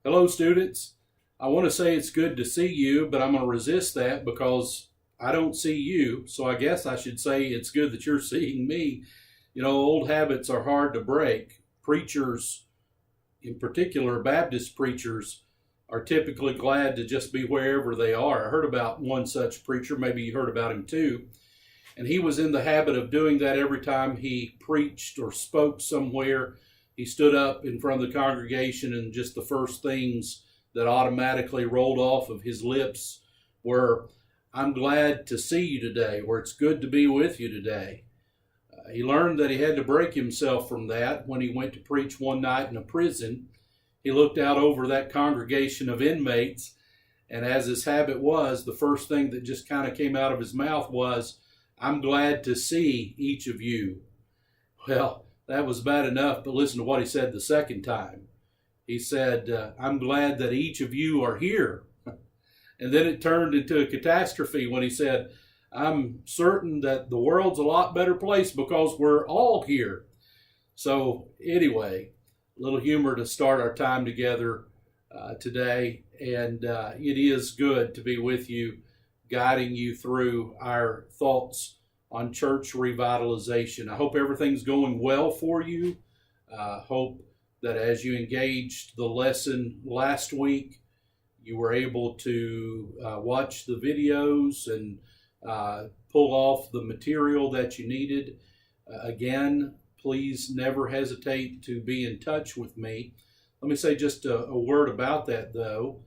Hello, students. I want to say it's good to see you, but I'm going to resist that because I don't see you. So I guess I should say it's good that you're seeing me. You know, old habits are hard to break. Preachers, in particular Baptist preachers, are typically glad to just be wherever they are. I heard about one such preacher, maybe you heard about him too, and he was in the habit of doing that every time he preached or spoke somewhere. He stood up in front of the congregation, and just the first things that automatically rolled off of his lips were, "I'm glad to see you today," or "It's good to be with you today." He learned that he had to break himself from that when he went to preach one night in a prison. He looked out over that congregation of inmates, and as his habit was, the first thing that just kind of came out of his mouth was, "I'm glad to see each of you." Well, that was bad enough, but listen to what he said the second time. He said, "I'm glad that each of you are here." And then it turned into a catastrophe when he said, "I'm certain that the world's a lot better place because we're all here." So anyway, a little humor to start our time together today. And it is good to be with you, guiding you through our thoughts on church revitalization. I hope everything's going well for you. Hope that as you engaged the lesson last week, you were able to watch the videos and pull off the material that you needed. Again, please never hesitate to be in touch with me. Let me say just a word about that, though.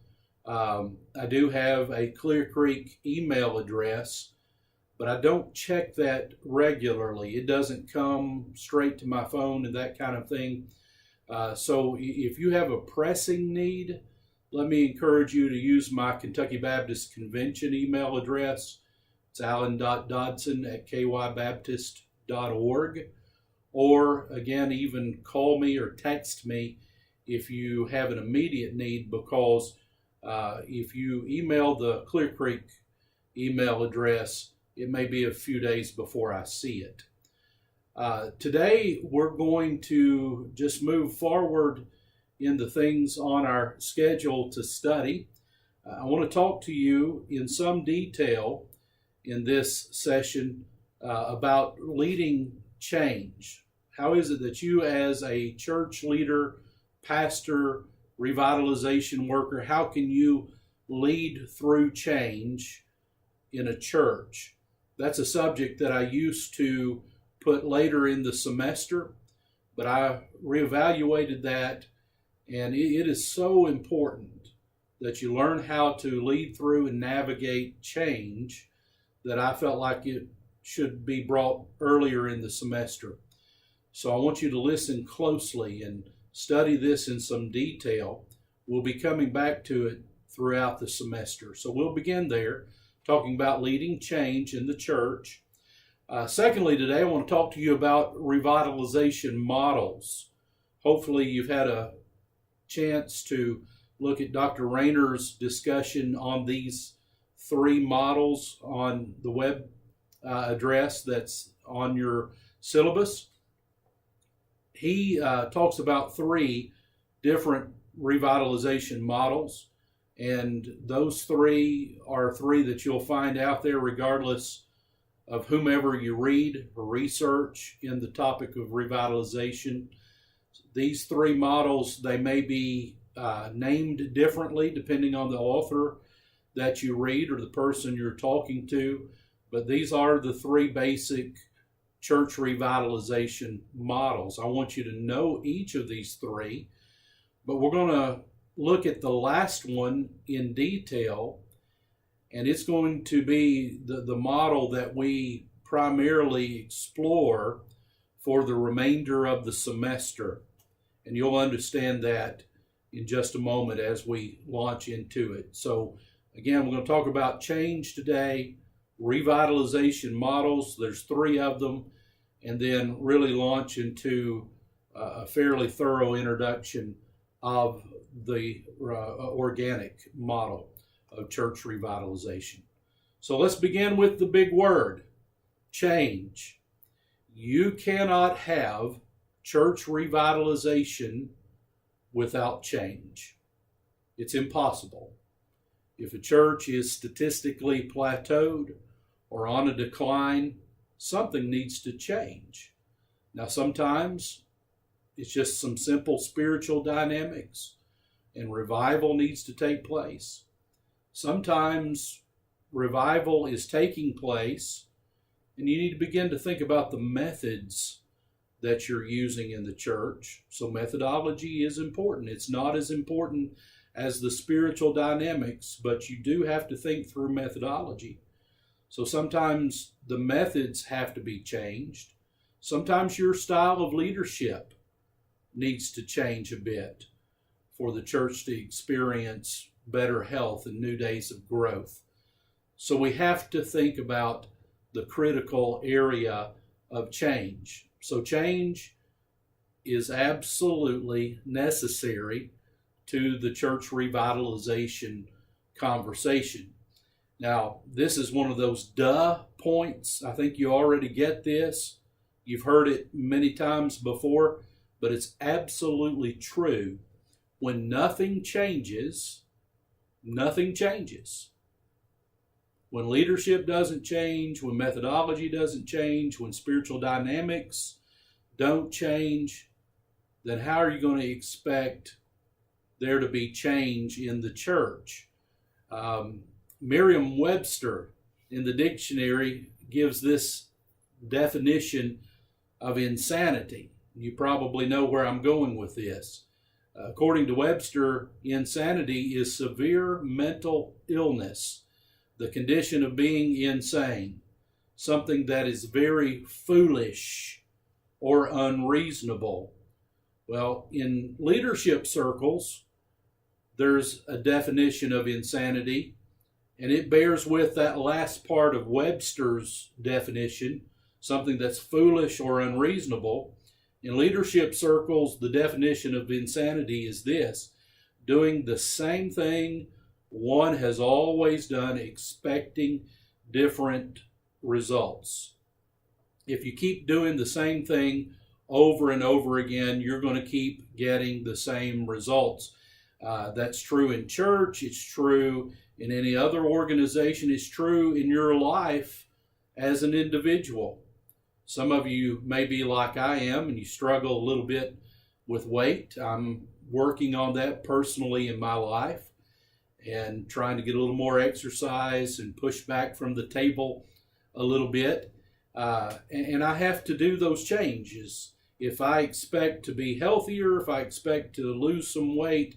I do have a Clear Creek email address, but I don't check that regularly. It doesn't come straight to my phone and that kind of thing. So if you have a pressing need, let me encourage you to use my Kentucky Baptist Convention email address. It's alan.dodson@kybaptist.org. Or again, even call me or text me if you have an immediate need, because if you email the Clear Creek email address, it may be a few days before I see it. Today, we're going to just move forward in the things on our schedule to study. I want to talk to you in some detail in this session about leading change. How is it that you, as a church leader, pastor, revitalization worker, how can you lead through change in a church? That's a subject that I used to put later in the semester, but I reevaluated that, and it is so important that you learn how to lead through and navigate change that I felt like it should be brought earlier in the semester. So I want you to listen closely and study this in some detail. We'll be coming back to it throughout the semester. So we'll begin there, talking about leading change in the church. Secondly, today I want to talk to you about revitalization models. Hopefully you've had a chance to look at Dr. Rayner's discussion on these three models on the web address that's on your syllabus. He talks about three different revitalization models, and those three are three that you'll find out there regardless of whomever you read or research in the topic of revitalization. These three models, they may be named differently depending on the author that you read or the person you're talking to, but these are the three basic church revitalization models. I want you to know each of these three, but we're going to look at the last one in detail, and it's going to be the model that we primarily explore for the remainder of the semester. And you'll understand that in just a moment as we launch into it. So again, we're going to talk about change today, revitalization models. There's three of them, and then really launch into a fairly thorough introduction of the organic model of church revitalization. So let's begin with the big word, change. You cannot have church revitalization without change. It's impossible. If a church is statistically plateaued or on a decline, something needs to change. Now, sometimes it's just some simple spiritual dynamics, and revival needs to take place. Sometimes revival is taking place, and you need to begin to think about the methods that you're using in the church. So methodology is important. It's not as important as the spiritual dynamics, but you do have to think through methodology. So sometimes the methods have to be changed. Sometimes your style of leadership needs to change a bit for the church to experience better health and new days of growth. So we have to think about the critical area of change. So change is absolutely necessary to the church revitalization conversation. Now, this is one of those duh points. I think you already get this. You've heard it many times before, but it's absolutely true. When nothing changes, nothing changes. When leadership doesn't change, when methodology doesn't change, when spiritual dynamics don't change, then how are you going to expect there to be change in the church? Merriam-Webster in the dictionary gives this definition of insanity. You probably know where I'm going with this. According to Webster, insanity is severe mental illness, the condition of being insane, something that is very foolish or unreasonable. Well, in leadership circles, there's a definition of insanity, and it bears with that last part of Webster's definition, something that's foolish or unreasonable. In leadership circles, the definition of insanity is this: doing the same thing one has always done, expecting different results. If you keep doing the same thing over and over again, you're going to keep getting the same results. That's true in church. It's true in any other organization. It's true in your life as an individual. Some of you may be like I am, and you struggle a little bit with weight. I'm working on that personally in my life and trying to get a little more exercise and push back from the table a little bit. And I have to do those changes. If I expect to be healthier, if I expect to lose some weight,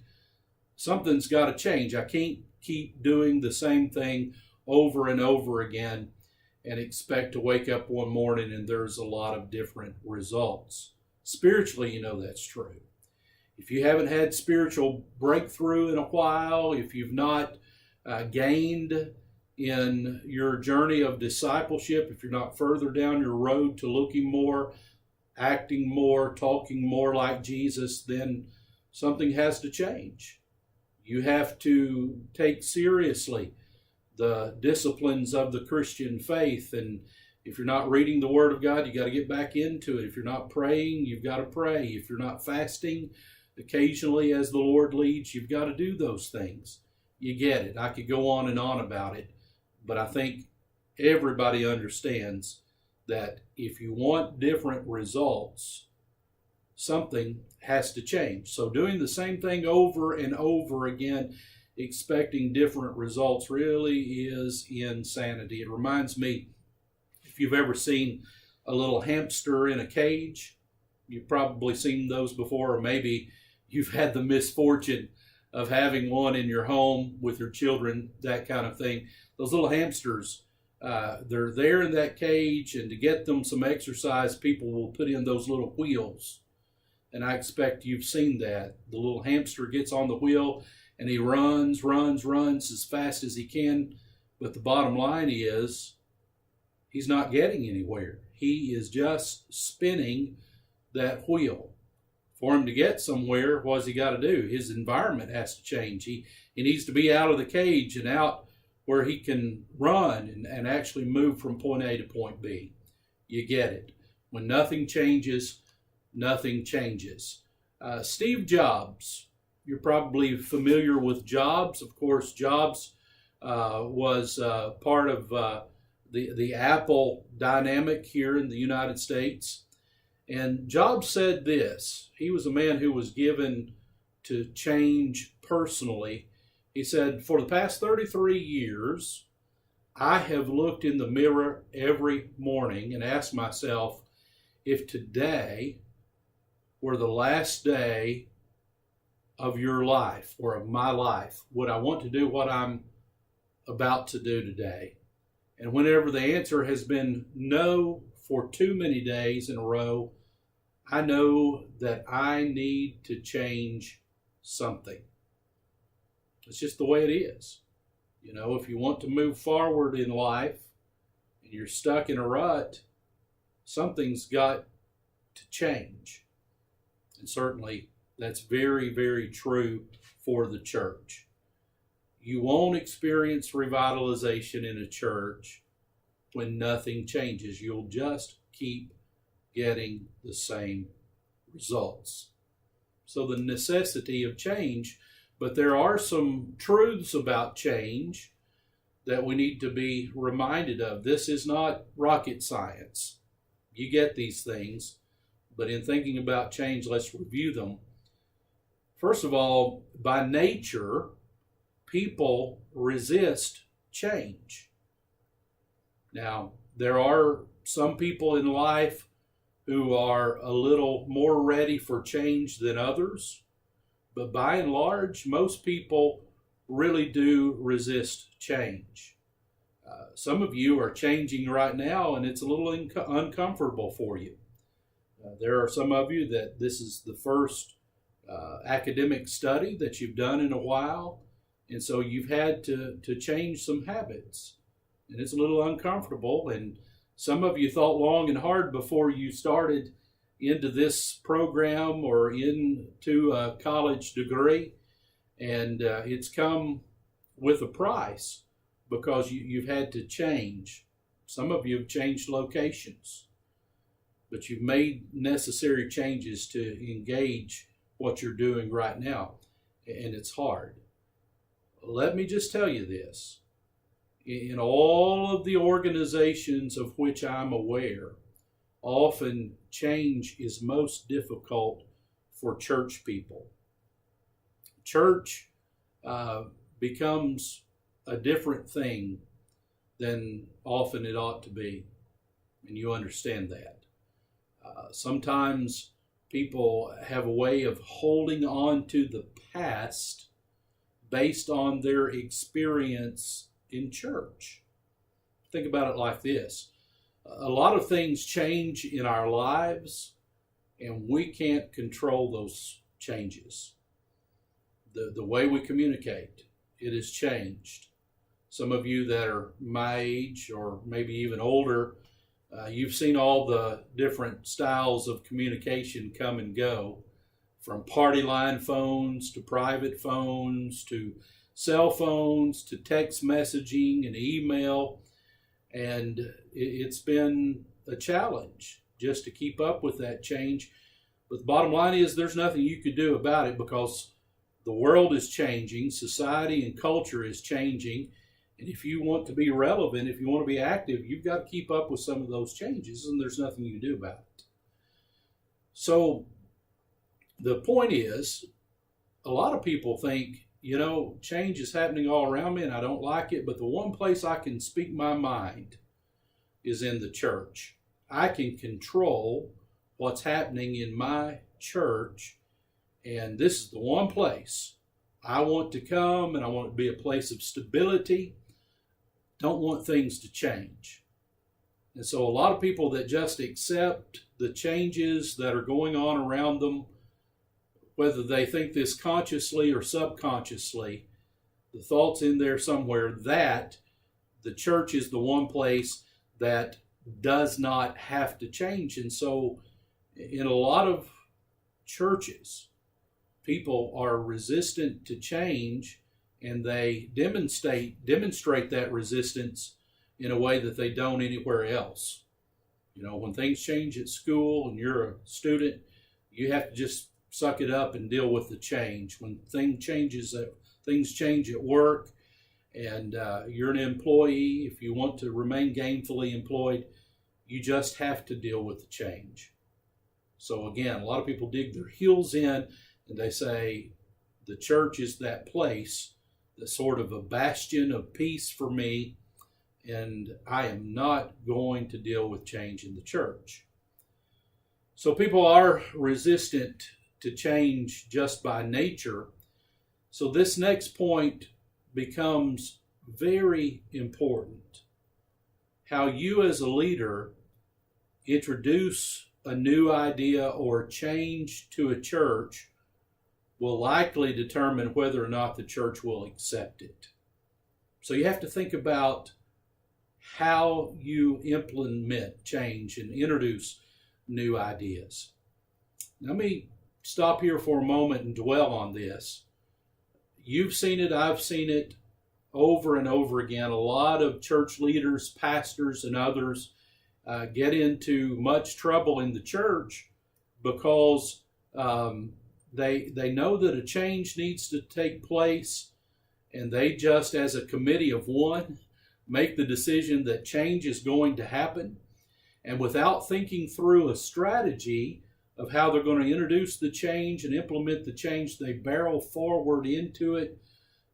something's got to change. I can't keep doing the same thing over and over again and expect to wake up one morning and there's a lot of different results. Spiritually, you know that's true. If you haven't had spiritual breakthrough in a while, if you've not gained in your journey of discipleship, if you're not further down your road to looking more, acting more, talking more like Jesus, then something has to change. You have to take seriously the disciplines of the Christian faith. And if you're not reading the Word of God, you got to get back into it. If you're not praying, you've got to pray. If you're not fasting occasionally as the Lord leads, you've got to do those things. You get it. I could go on and on about it, but I think everybody understands that if you want different results, something has to change. So doing the same thing over and over again, expecting different results, really is insanity. It reminds me, if you've ever seen a little hamster in a cage, you've probably seen those before, or maybe you've had the misfortune of having one in your home with your children, that kind of thing. Those little hamsters, they're there in that cage, and to get them some exercise, people will put in those little wheels. And I expect you've seen that. The little hamster gets on the wheel and he runs as fast as he can. But the bottom line is, he's not getting anywhere. He is just spinning that wheel. For him to get somewhere, what's he got to do? His environment has to change. He needs to be out of the cage and out where he can run and actually move from point A to point B. You get it. When nothing changes, nothing changes. Steve Jobs you're probably familiar with Jobs. Of course, Jobs was part of the Apple dynamic here in the United States. And Jobs said this. He was a man who was given to change personally. He said, "For the past 33 years, I have looked in the mirror every morning and asked myself if today were the last day of your life or of my life, would I want to do what I'm about to do today?" And whenever the answer has been no for too many days in a row, I know that I need to change something. It's just the way it is. You know, if you want to move forward in life and you're stuck in a rut, something's got to change. And certainly that's very, very true for the church. You won't experience revitalization in a church when nothing changes. You'll just keep getting the same results. So the necessity of change, but there are some truths about change that we need to be reminded of. This is not rocket science. You get these things, but in thinking about change, let's review them. First of all, by nature, people resist change. Now, there are some people in life who are a little more ready for change than others, but by and large, most people really do resist change. Some of you are changing right now, and it's a little uncomfortable for you. There are some of you that this is the first academic study that you've done in a while, and so you've had to change some habits, and it's a little uncomfortable. And some of you thought long and hard before you started into this program or into a college degree, and it's come with a price because you've had to change. Some of you have changed locations, but you've made necessary changes to engage what you're doing right now, and it's hard. Let me just tell you this. In all of the organizations of which I'm aware, often change is most difficult for church people. Church becomes a different thing than often it ought to be, and you understand that. Sometimes people have a way of holding on to the past based on their experience in church. Think about it like this. A lot of things change in our lives, and we can't control those changes. The way we communicate, it has changed. Some of you that are my age or maybe even older, you've seen all the different styles of communication come and go, from party line phones to private phones to cell phones to text messaging and email. And it's been a challenge just to keep up with that change. But the bottom line is there's nothing you could do about it because the world is changing, society and culture is changing. And if you want to be relevant, if you want to be active, you've got to keep up with some of those changes, and there's nothing you can do about it. So the point is, a lot of people think, you know, change is happening all around me and I don't like it, but the one place I can speak my mind is in the church. I can control what's happening in my church, and this is the one place I want to come, and I want it to be a place of stability. Don't want things to change. And so a lot of people that just accept the changes that are going on around them, whether they think this consciously or subconsciously, the thought's in there somewhere that the church is the one place that does not have to change. And so in a lot of churches, people are resistant to change, and they demonstrate that resistance in a way that they don't anywhere else. You know, when things change at school and you're a student, you have to just suck it up and deal with the change. When things change at work, and you're an employee, if you want to remain gainfully employed, you just have to deal with the change. So again, a lot of people dig their heels in and they say the church is that place, that's sort of a bastion of peace for me, and I am not going to deal with change in the church. So people are resistant to change just by nature. So this next point becomes very important. How you as a leader introduce a new idea or change to a church will likely determine whether or not the church will accept it. So you have to think about how you implement change and introduce new ideas. Let me stop here for a moment and dwell on this. You've seen it, I've seen it over and over again. A lot of church leaders, pastors, and others get into much trouble in the church because they know that a change needs to take place, and they just, as a committee of one, make the decision that change is going to happen. And without thinking through a strategy of how they're going to introduce the change and implement the change, they barrel forward into it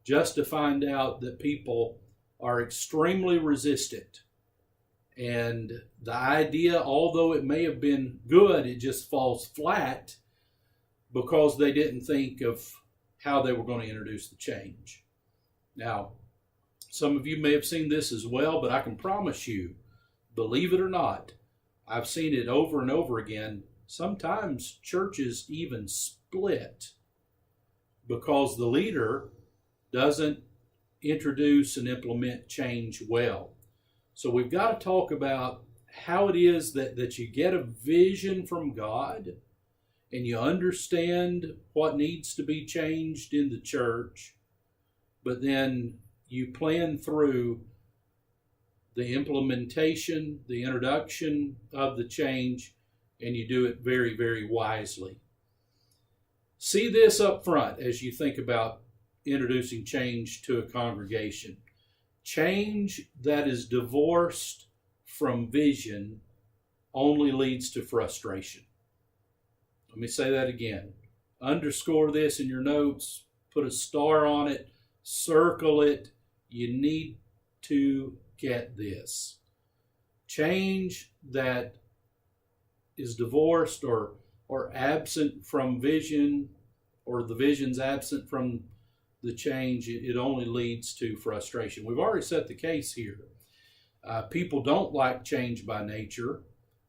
just to find out that people are extremely resistant. And the idea, although it may have been good, it just falls flat because they didn't think of how they were going to introduce the change. Now, some of you may have seen this as well, but I can promise you, believe it or not, I've seen it over and over again. Sometimes churches even split because the leader doesn't introduce and implement change well. So we've got to talk about how it is that you get a vision from God and you understand what needs to be changed in the church, but then you plan through the implementation, the introduction of the change, and you do it very, very wisely. See this up front as you think about introducing change to a congregation. Change that is divorced from vision only leads to frustration. Let me say that again. Underscore this in your notes, put a star on it, circle it. You need to get this. Change that is divorced or absent from vision, or the vision's absent from the change, it only leads to frustration. We've already set the case here. People don't like change by nature.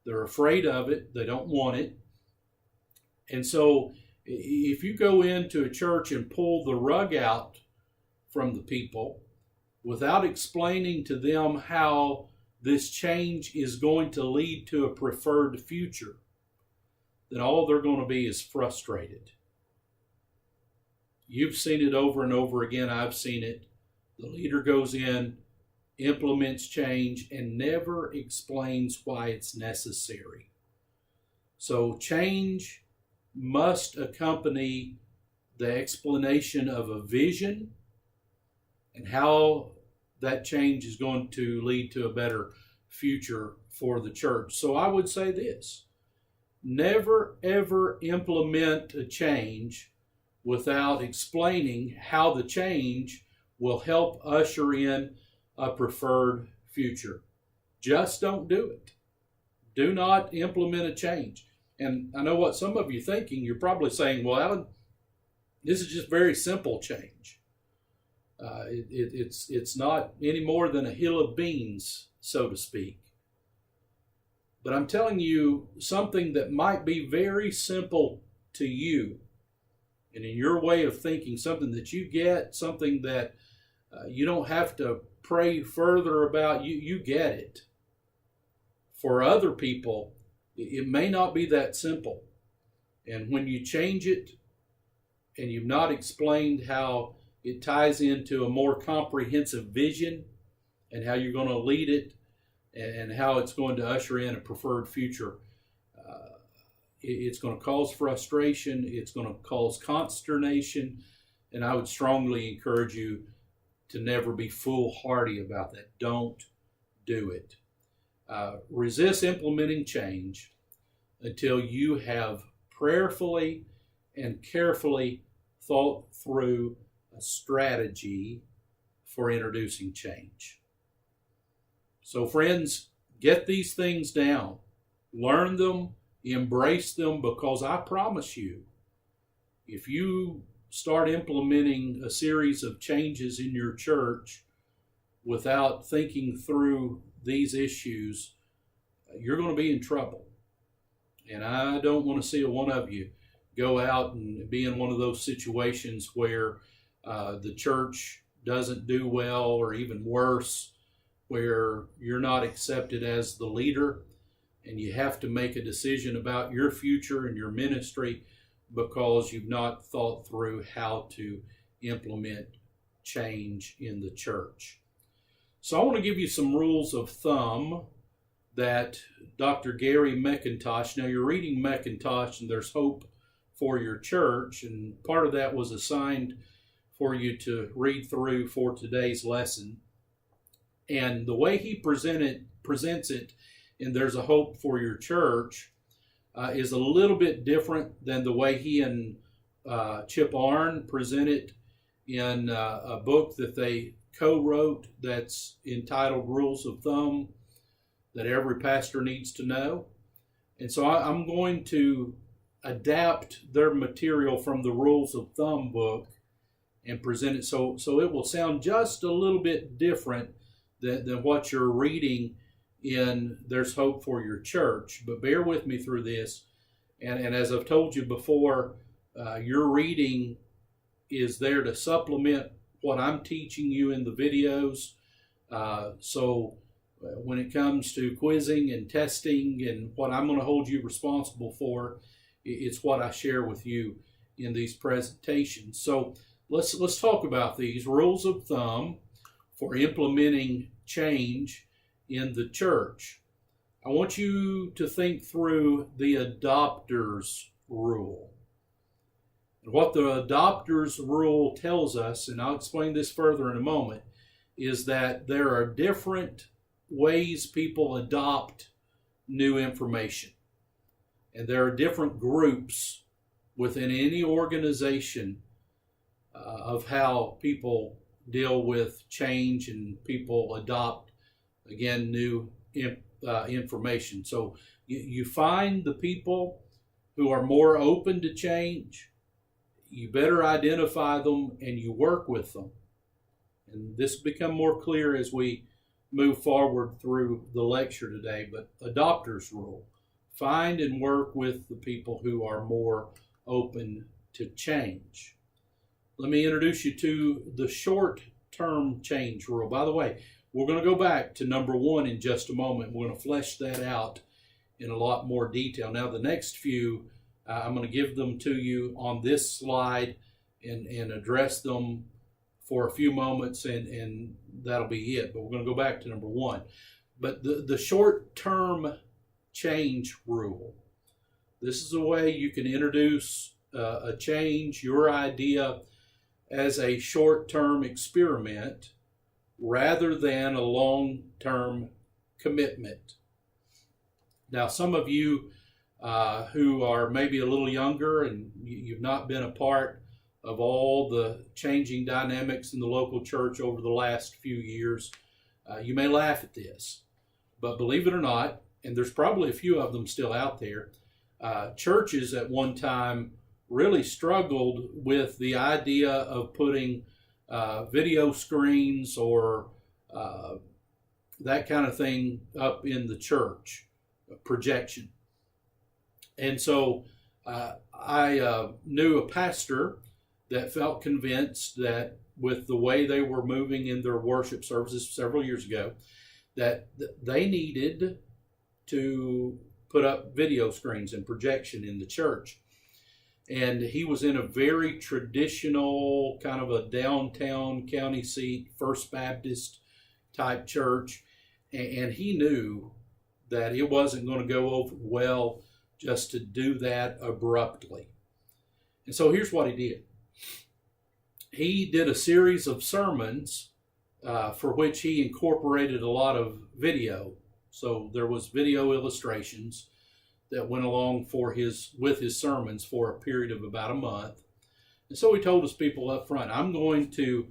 They're afraid of it. They don't want it. And so if you go into a church and pull the rug out from the people without explaining to them how this change is going to lead to a preferred future, then all they're going to be is frustrated. You've seen it over and over again. I've seen it. The leader goes in, implements change, and never explains why it's necessary. So change must accompany the explanation of a vision and how that change is going to lead to a better future for the church. So I would say this: never ever implement a change without explaining how the change will help usher in a preferred future. Just don't do it. Do not implement a change. And I know what some of you are thinking. You're probably saying, well, Alan, this is just very simple change. It's not any more than a hill of beans, so to speak. But I'm telling you, something that might be very simple to you, and in your way of thinking, something that you get, something that you don't have to pray further about, you get it. For other people, it may not be that simple. And when you change it and you've not explained how it ties into a more comprehensive vision and how you're going to lead it and how it's going to usher in a preferred future, It's going to cause frustration. It's going to cause consternation. And I would strongly encourage you to never be foolhardy about that. Don't do it. Resist implementing change until you have prayerfully and carefully thought through a strategy for introducing change. So friends, get these things down. Learn them, embrace them, because I promise you, if you start implementing a series of changes in your church without thinking through these issues, you're going to be in trouble. And I don't want to see one of you go out and be in one of those situations where the church doesn't do well, or even worse, where you're not accepted as the leader and you have to make a decision about your future and your ministry because you've not thought through how to implement change in the church. So I want to give you some rules of thumb that Dr. Gary McIntosh, now you're reading McIntosh and there's hope for your church, and part of that was assigned for you to read through for today's lesson. And the way he presents it in There's a Hope for Your Church is a little bit different than the way he and Chip Arn present it in a book that they co-wrote that's entitled Rules of Thumb That Every Pastor Needs to Know. And so I'm going to adapt their material from the Rules of Thumb book and present it so it will sound just a little bit different than what you're reading in There's Hope for Your Church. But bear with me through this. And as I've told you before, your reading is there to supplement what I'm teaching you in the videos. So when it comes to quizzing and testing and what I'm going to hold you responsible for, it's what I share with you in these presentations. So let's talk about these rules of thumb for implementing change in the church. I want you to think through the adopter's rule. And what the adopter's rule tells us, and I'll explain this further in a moment, is that there are different ways people adopt new information. And there are different groups within any organization of how people deal with change and people adopt, again, new information. So you find the people who are more open to change, you better identify them and you work with them. And this will become more clear as we move forward through the lecture today. But adopter's rule: find and work with the people who are more open to change. Let me introduce you to the short-term change rule. By the way, we're going to go back to number 1 in just a moment. We're going to flesh that out in a lot more detail. Now, the next few, I'm going to give them to you on this slide and address them for a few moments, and that'll be it. But we're going to go back to number 1. But the short-term change rule. This is a way you can introduce a change, your idea, as a short-term experiment rather than a long-term commitment. Now, some of you who are maybe a little younger and you've not been a part of all the changing dynamics in the local church over the last few years, you may laugh at this. But believe it or not, and there's probably a few of them still out there, churches at one time really struggled with the idea of putting video screens or that kind of thing up in the church, projection. And so I knew a pastor that felt convinced that with the way they were moving in their worship services several years ago, that they needed to put up video screens and projection in the church. And he was in a very traditional, kind of a downtown county seat, First Baptist type church. And he knew that it wasn't going to go over well just to do that abruptly. And so here's what he did. He did a series of sermons for which he incorporated a lot of video. So there was video illustrations that went along with his sermons for a period of about a month. And so he told his people up front, I'm going to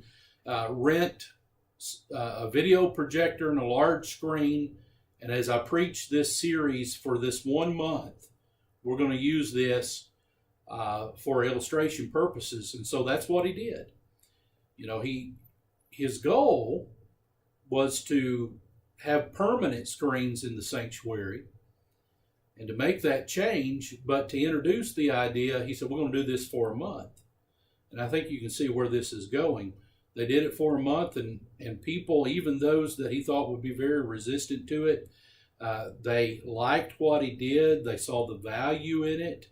rent a video projector and a large screen, and as I preach this series for this 1 month, we're going to use this for illustration purposes. And so that's what he did. You know, his goal was to have permanent screens in the sanctuary and to make that change, but to introduce the idea, he said, we're going to do this for a month. And I think you can see where this is going. They did it for a month, and people, even those that he thought would be very resistant to it, they liked what he did. They saw the value in it.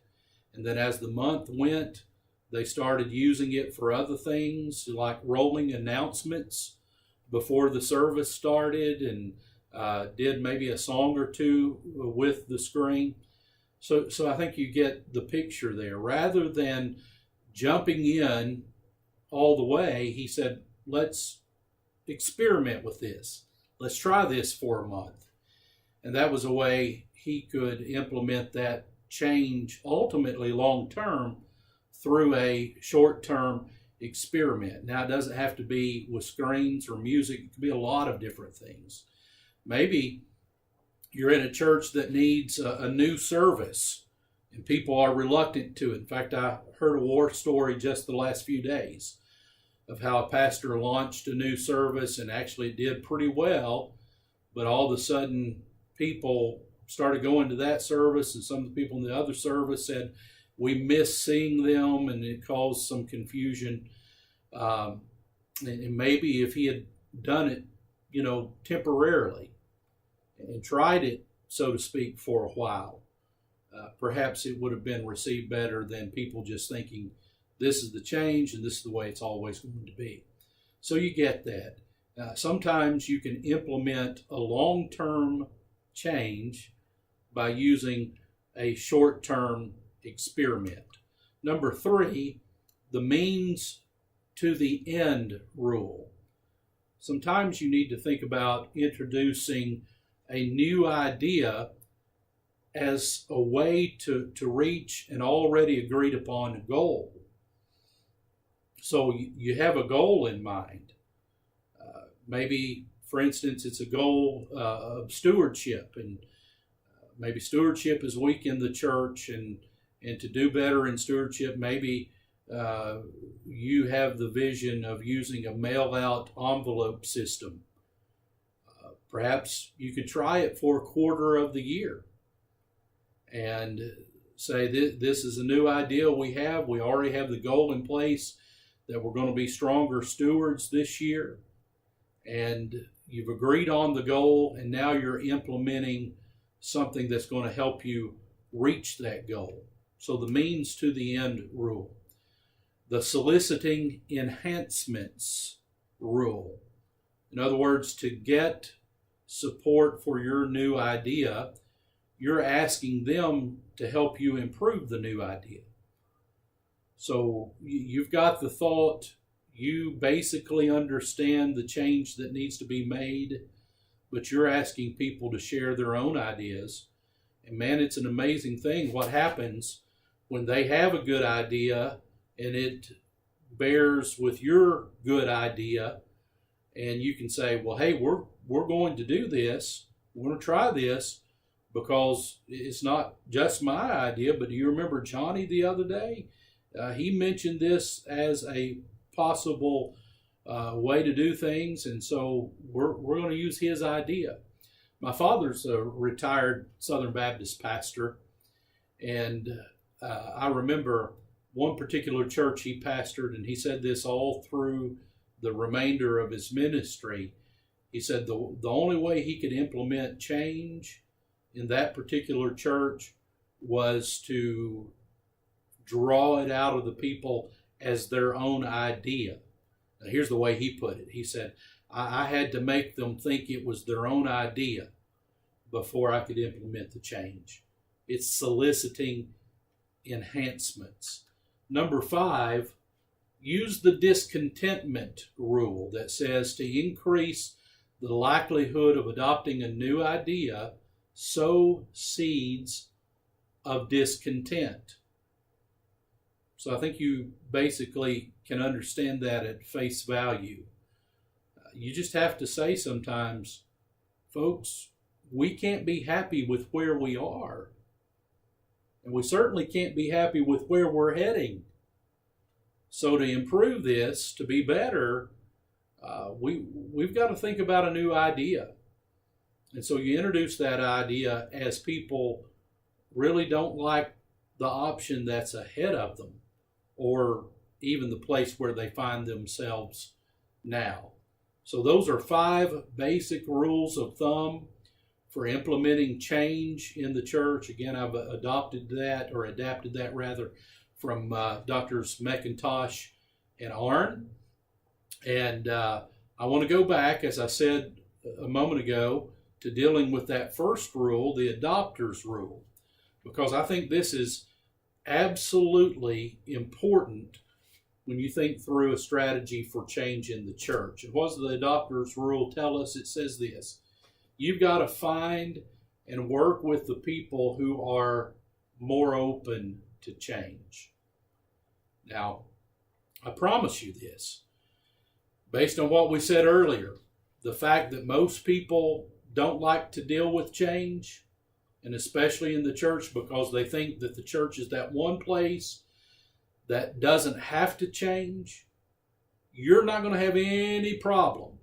And then as the month went, they started using it for other things, like rolling announcements before the service started, and did maybe a song or two with the screen. So I think you get the picture there. Rather than jumping in all the way, he said, let's experiment with this. Let's try this for a month. And that was a way he could implement that change ultimately long-term through a short-term experiment. Now, it doesn't have to be with screens or music. It could be a lot of different things. Maybe you're in a church that needs a new service and people are reluctant to it. In fact, I heard a war story just the last few days of how a pastor launched a new service and actually did pretty well, but all of a sudden people started going to that service, and some of the people in the other service said, we miss seeing them, and it caused some confusion. And maybe if he had done it, temporarily and tried it, so to speak, for a while, perhaps it would have been received better than people just thinking this is the change and this is the way it's always going to be. So you get that. Sometimes you can implement a long-term change by using a short-term experiment. Number 3, the means to the end rule. Sometimes you need to think about introducing a new idea as a way to reach an already agreed upon goal. So you have a goal in mind. Maybe, for instance, it's a goal of stewardship, and maybe stewardship is weak in the church, and to do better in stewardship, maybe you have the vision of using a mail-out envelope system. Perhaps you could try it for a quarter of the year and say, this is a new idea we have. We already have the goal in place that we're going to be stronger stewards this year. And you've agreed on the goal, and now you're implementing something that's going to help you reach that goal. So the means to the end rule. The soliciting enhancements rule. In other words, to get support for your new idea, you're asking them to help you improve the new idea. So you've got the thought, you basically understand the change that needs to be made, but you're asking people to share their own ideas. And man, it's an amazing thing what happens when they have a good idea and it bears with your good idea, and you can say, well, hey, we're going to do this. We're going to try this because it's not just my idea, but do you remember Johnny the other day? He mentioned this as a possible way to do things, and so we're going to use his idea. My father's a retired Southern Baptist pastor, and I remember one particular church he pastored, and he said this all through the remainder of his ministry. He said the only way he could implement change in that particular church was to draw it out of the people as their own idea. Now, here's the way he put it. He said, I had to make them think it was their own idea before I could implement the change. It's soliciting enhancements. Number 5, use the discontentment rule that says to increase the likelihood of adopting a new idea, sow seeds of discontent. So I think you basically can understand that at face value. You just have to say sometimes, folks, we can't be happy with where we are. And we certainly can't be happy with where we're heading. So to improve this, to be better, we've got to think about a new idea. And so you introduce that idea as people really don't like the option that's ahead of them, or even the place where they find themselves now. So those are 5 basic rules of thumb for implementing change in the church. Again, I've adapted that from Drs. McIntosh and Arnn. And I want to go back, as I said a moment ago, to dealing with that first rule, the adopter's rule, because I think this is absolutely important when you think through a strategy for change in the church. And what does the adopter's rule tell us? It says this: you've got to find and work with the people who are more open to change. Now, I promise you this, based on what we said earlier, the fact that most people don't like to deal with change, and especially in the church, because they think that the church is that one place that doesn't have to change, you're not going to have any problem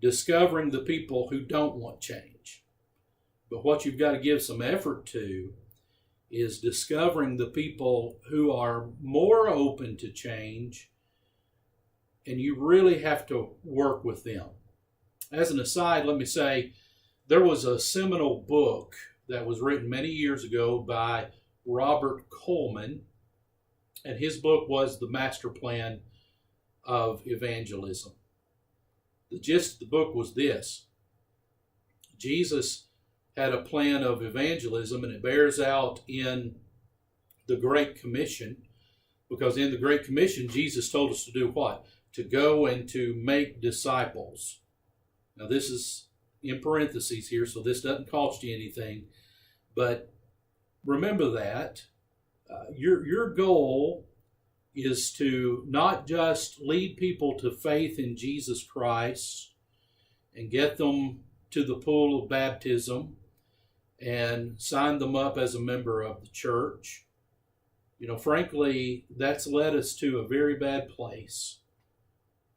discovering the people who don't want change. But what you've got to give some effort to is discovering the people who are more open to change, and you really have to work with them. As an aside, let me say, there was a seminal book that was written many years ago by Robert Coleman, and his book was The Master Plan of Evangelism. The gist of the book was this: Jesus had a plan of evangelism, and it bears out in the Great Commission, because in the Great Commission, Jesus told us to do what? To go and to make disciples. Now, this is in parentheses here, so this doesn't cost you anything, but remember that your goal is to not just lead people to faith in Jesus Christ and get them to the pool of baptism and sign them up as a member of the church. You know, frankly, that's led us to a very bad place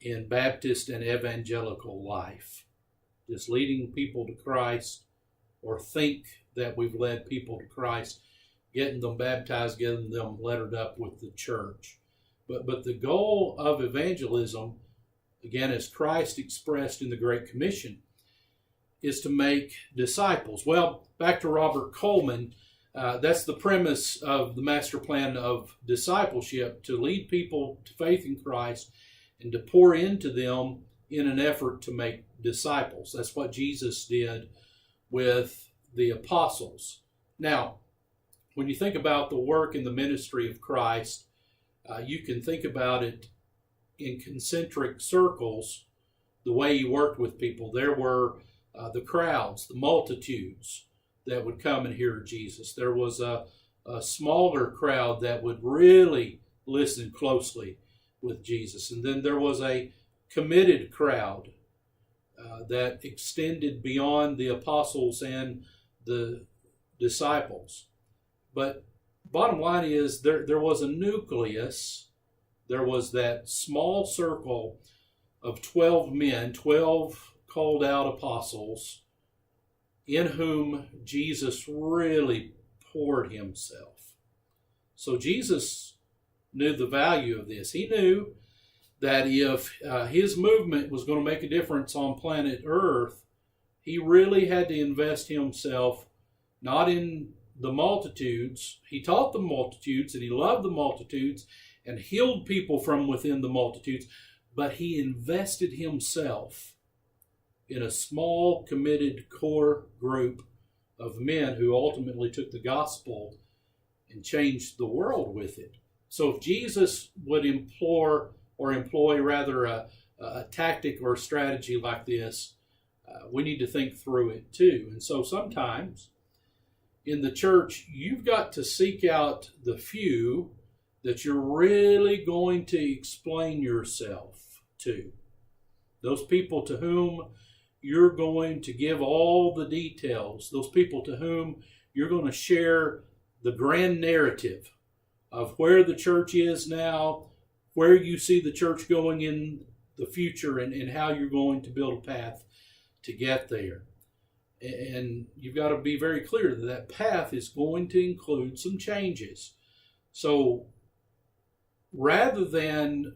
in Baptist and evangelical life. Just leading people to Christ, or think that we've led people to Christ, getting them baptized, getting them lettered up with the church. But the goal of evangelism, again, as Christ expressed in the Great Commission, is to make disciples. Well, back to Robert Coleman, that's the premise of the master plan of discipleship, to lead people to faith in Christ and to pour into them in an effort to make disciples. That's what Jesus did with the apostles. Now, when you think about the work and the ministry of Christ, you can think about it in concentric circles, the way he worked with people. There were the crowds, the multitudes that would come and hear Jesus. There was a smaller crowd that would really listen closely with Jesus. And then there was a committed crowd that extended beyond the apostles and the disciples. But bottom line is, there was a nucleus. There was that small circle of 12 men, 12 called out apostles, in whom Jesus really poured himself. So Jesus knew the value of this. He knew that if his movement was going to make a difference on planet Earth, he really had to invest himself not in the multitudes. He taught the multitudes and he loved the multitudes and healed people from within the multitudes, but he invested himself in a small, committed core group of men who ultimately took the gospel and changed the world with it. So if Jesus would employ rather a tactic or a strategy like this, we need to think through it too. And so sometimes in the church, you've got to seek out the few that you're really going to explain yourself to. Those people to whom you're going to give all the details. Those people to whom you're going to share the grand narrative of where the church is now, where you see the church going in the future, and how you're going to build a path to get there. And you've got to be very clear that that path is going to include some changes. So rather than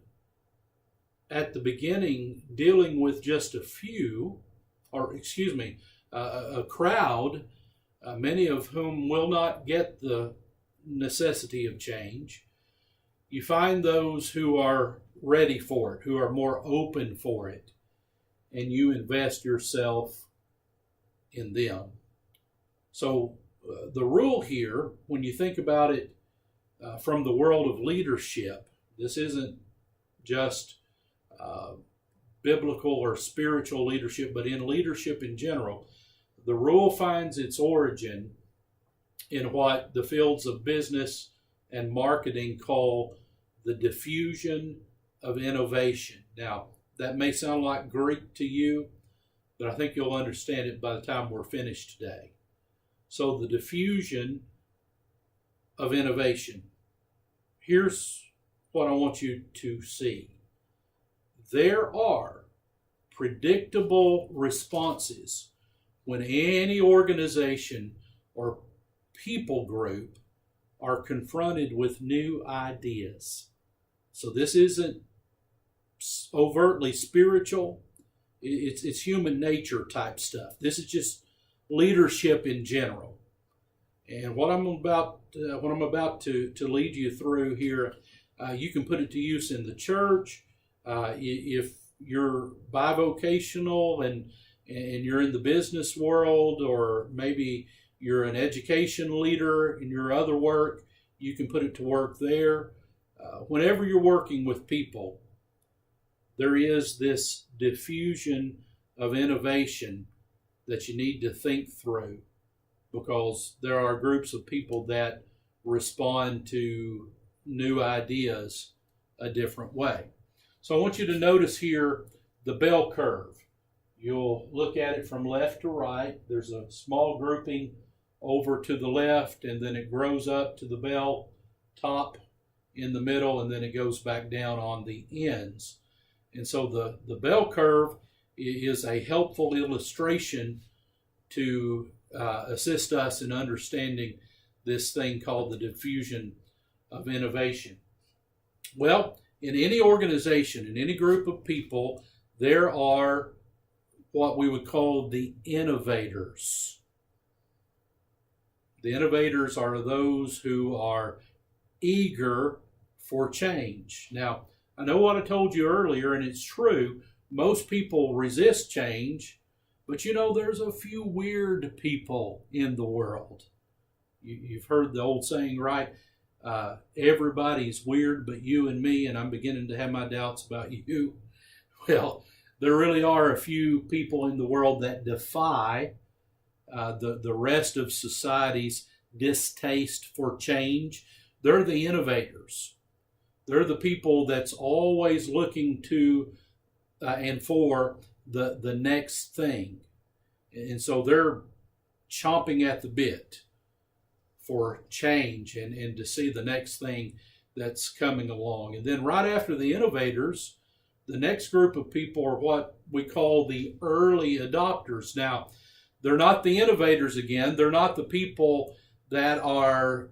at the beginning dealing with just a few, a crowd, many of whom will not get the necessity of change, you find those who are ready for it, who are more open for it, and you invest yourself in them. So the rule here, when you think about it from the world of leadership, this isn't just biblical or spiritual leadership, but in leadership in general, the rule finds its origin in what the fields of business and marketing call the diffusion of innovation. Now, that may sound like Greek to you, but I think you'll understand it by the time we're finished today. So the diffusion of innovation. Here's what I want you to see. There are predictable responses when any organization or people group are confronted with new ideas. So this isn't overtly spiritual. It's human nature type stuff. This is just leadership in general. And what I'm about to lead you through here, you can put it to use in the church. If you're bivocational and you're in the business world, or maybe you're an education leader in your other work, you can put it to work there. Whenever you're working with people, there is this diffusion of innovation that you need to think through, because there are groups of people that respond to new ideas a different way. So I want you to notice here the bell curve. You'll look at it from left to right. There's a small grouping over to the left, and then it grows up to the bell top in the middle, and then it goes back down on the ends. And so the bell curve is a helpful illustration to assist us in understanding this thing called the diffusion of innovation. Well, in any organization, in any group of people, there are what we would call the innovators. The innovators are those who are eager for change. Now, I know what I told you earlier, and it's true. Most people resist change, but you know, there's a few weird people in the world. You've heard the old saying, right? Everybody's weird but you and me, and I'm beginning to have my doubts about you. Well, there really are a few people in the world that defy the rest of society's distaste for change. They're the innovators. They're the people that's always looking to and for the next thing. And so they're chomping at the bit for change and to see the next thing that's coming along. And then right after the innovators, the next group of people are what we call the early adopters. Now, they're not the innovators again. They're not the people that are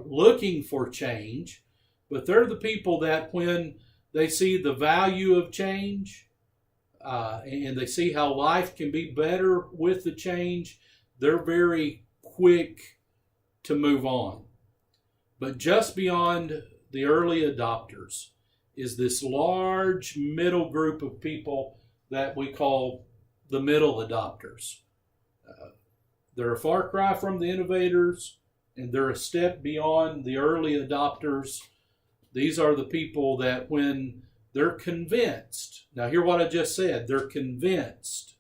looking for change, but they're the people that when they see the value of change and they see how life can be better with the change, they're very quick to move on. But just beyond the early adopters is this large middle group of people that we call the middle adopters. They're a far cry from the innovators, and they're a step beyond the early adopters. These are the people that when they're convinced, now hear what I just said, they're convinced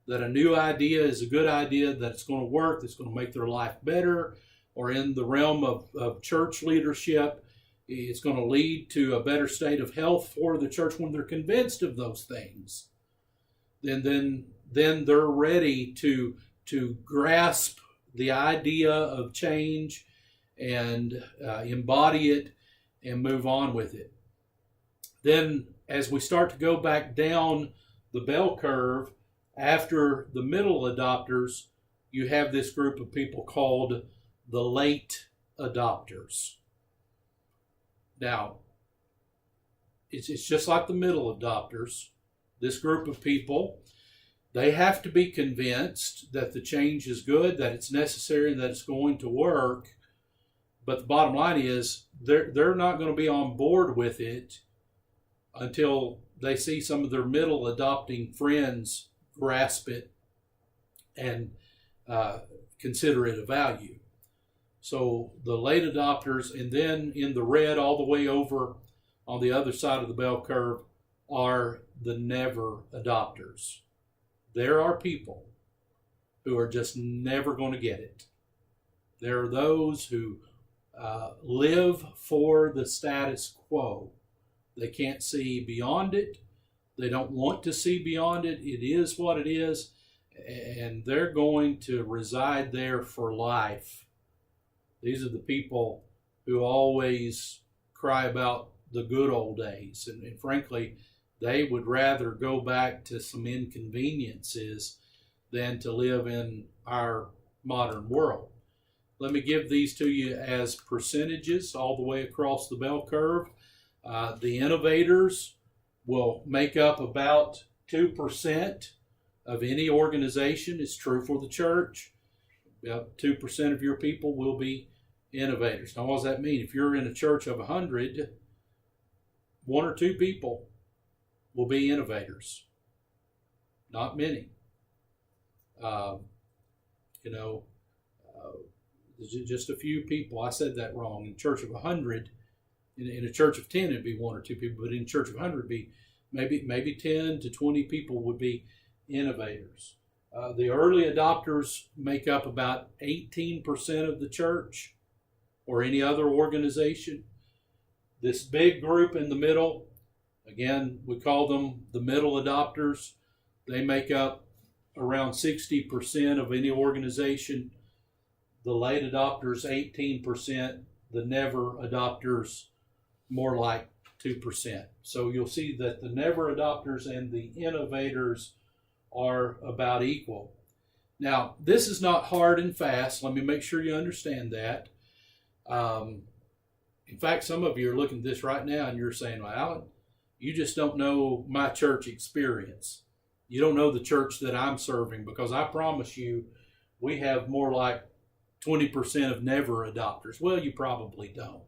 that a new idea is a good idea, that it's going to work, that's going to make their life better, or in the realm of church leadership, it's going to lead to a better state of health for the church. When they're convinced of those things, then they're ready to grasp the idea of change and embody it and move on with it. Then as we start to go back down the bell curve, after the middle adopters, you have this group of people called the late adopters. Now, it's just like the middle adopters. This group of people, they have to be convinced that the change is good, that it's necessary, and that it's going to work. But the bottom line is they're not going to be on board with it until they see some of their middle adopting friends grasp it and consider it a value. So the late adopters, and then in the red all the way over on the other side of the bell curve, are the never adopters. There are people who are just never going to get it. There are those who live for the status quo. They can't see beyond it. They don't want to see beyond it. It is what it is, and they're going to reside there for life. These are the people who always cry about the good old days, and frankly, they would rather go back to some inconveniences than to live in our modern world. Let me give these to you as percentages all the way across the bell curve. The innovators will make up about 2% of any organization. It's true for the church. About 2% of your people will be innovators. Now, what does that mean? If you're in a church of 100, 1 or 2 people will be innovators. Not many. Just a few people. I said that wrong. In a church of 100, in a church of 10, it'd be 1 or 2 people, but in a church of 100, it'd be maybe 10 to 20 people would be innovators. The early adopters make up about 18% of the church or any other organization. This big group in the middle, again, we call them the middle adopters. They make up around 60% of any organization. The late adopters, 18%. The never adopters, more like 2%. So you'll see that the never adopters and the innovators are about equal. Now, this is not hard and fast. Let me make sure you understand that. In fact, some of you are looking at this right now and you're saying, well, Alan, you just don't know my church experience. You don't know the church that I'm serving, because I promise you we have more like 20% of never adopters. Well, you probably don't.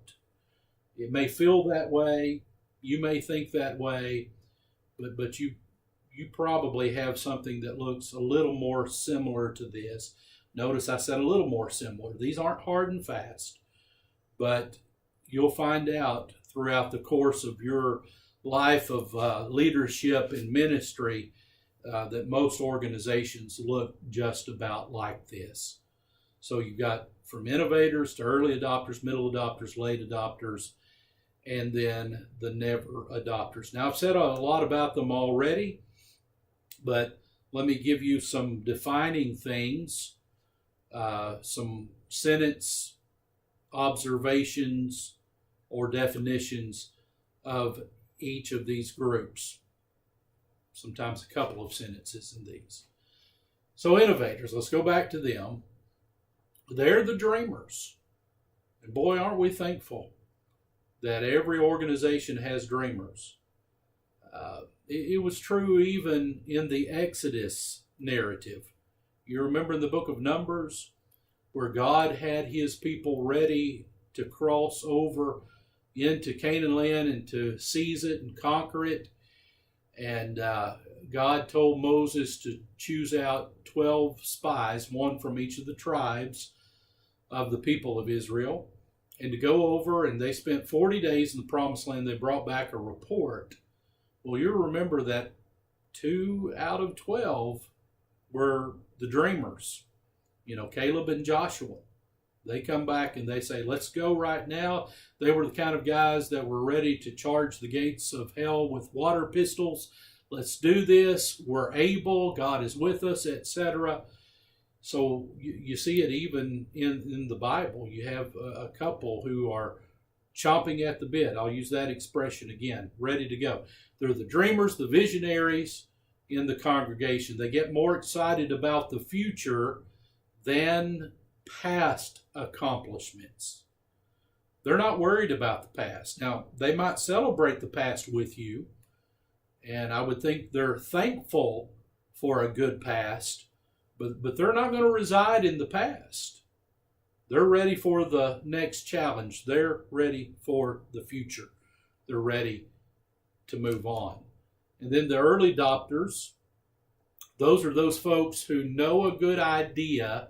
It may feel that way. You may think that way, but you probably have something that looks a little more similar to this. Notice I said a little more similar. These aren't hard and fast, but you'll find out throughout the course of your life of leadership and ministry that most organizations look just about like this. So you've got from innovators to early adopters, middle adopters, late adopters, and then the never adopters. Now, I've said a lot about them already, but let me give you some defining things, some sentence observations or definitions of each of these groups. Sometimes a couple of sentences in these. So innovators, let's go back to them. They're the dreamers. And boy, aren't we thankful that every organization has dreamers. It was true even in the Exodus narrative. You remember in the book of Numbers where God had his people ready to cross over into Canaan land and to seize it and conquer it. And God told Moses to choose out 12 spies, one from each of the tribes of the people of Israel, and to go over, and they spent 40 days in the promised land. They brought back a report. Well, you'll remember that 2 out of 12 were the dreamers, Caleb and Joshua. They come back and they say, let's go right now. They were the kind of guys that were ready to charge the gates of hell with water pistols. Let's do this. We're able. God is with us, etc. So you see it even in the Bible. You have a couple who are chomping at the bit. I'll use that expression again, ready to go. They're the dreamers, the visionaries in the congregation. They get more excited about the future than past accomplishments. They're not worried about the past. Now, they might celebrate the past with you, and I would think they're thankful for a good past, but they're not going to reside in the past. They're ready for the next challenge. They're ready for the future. They're ready to move on. And then the early adopters, those are those folks who know a good idea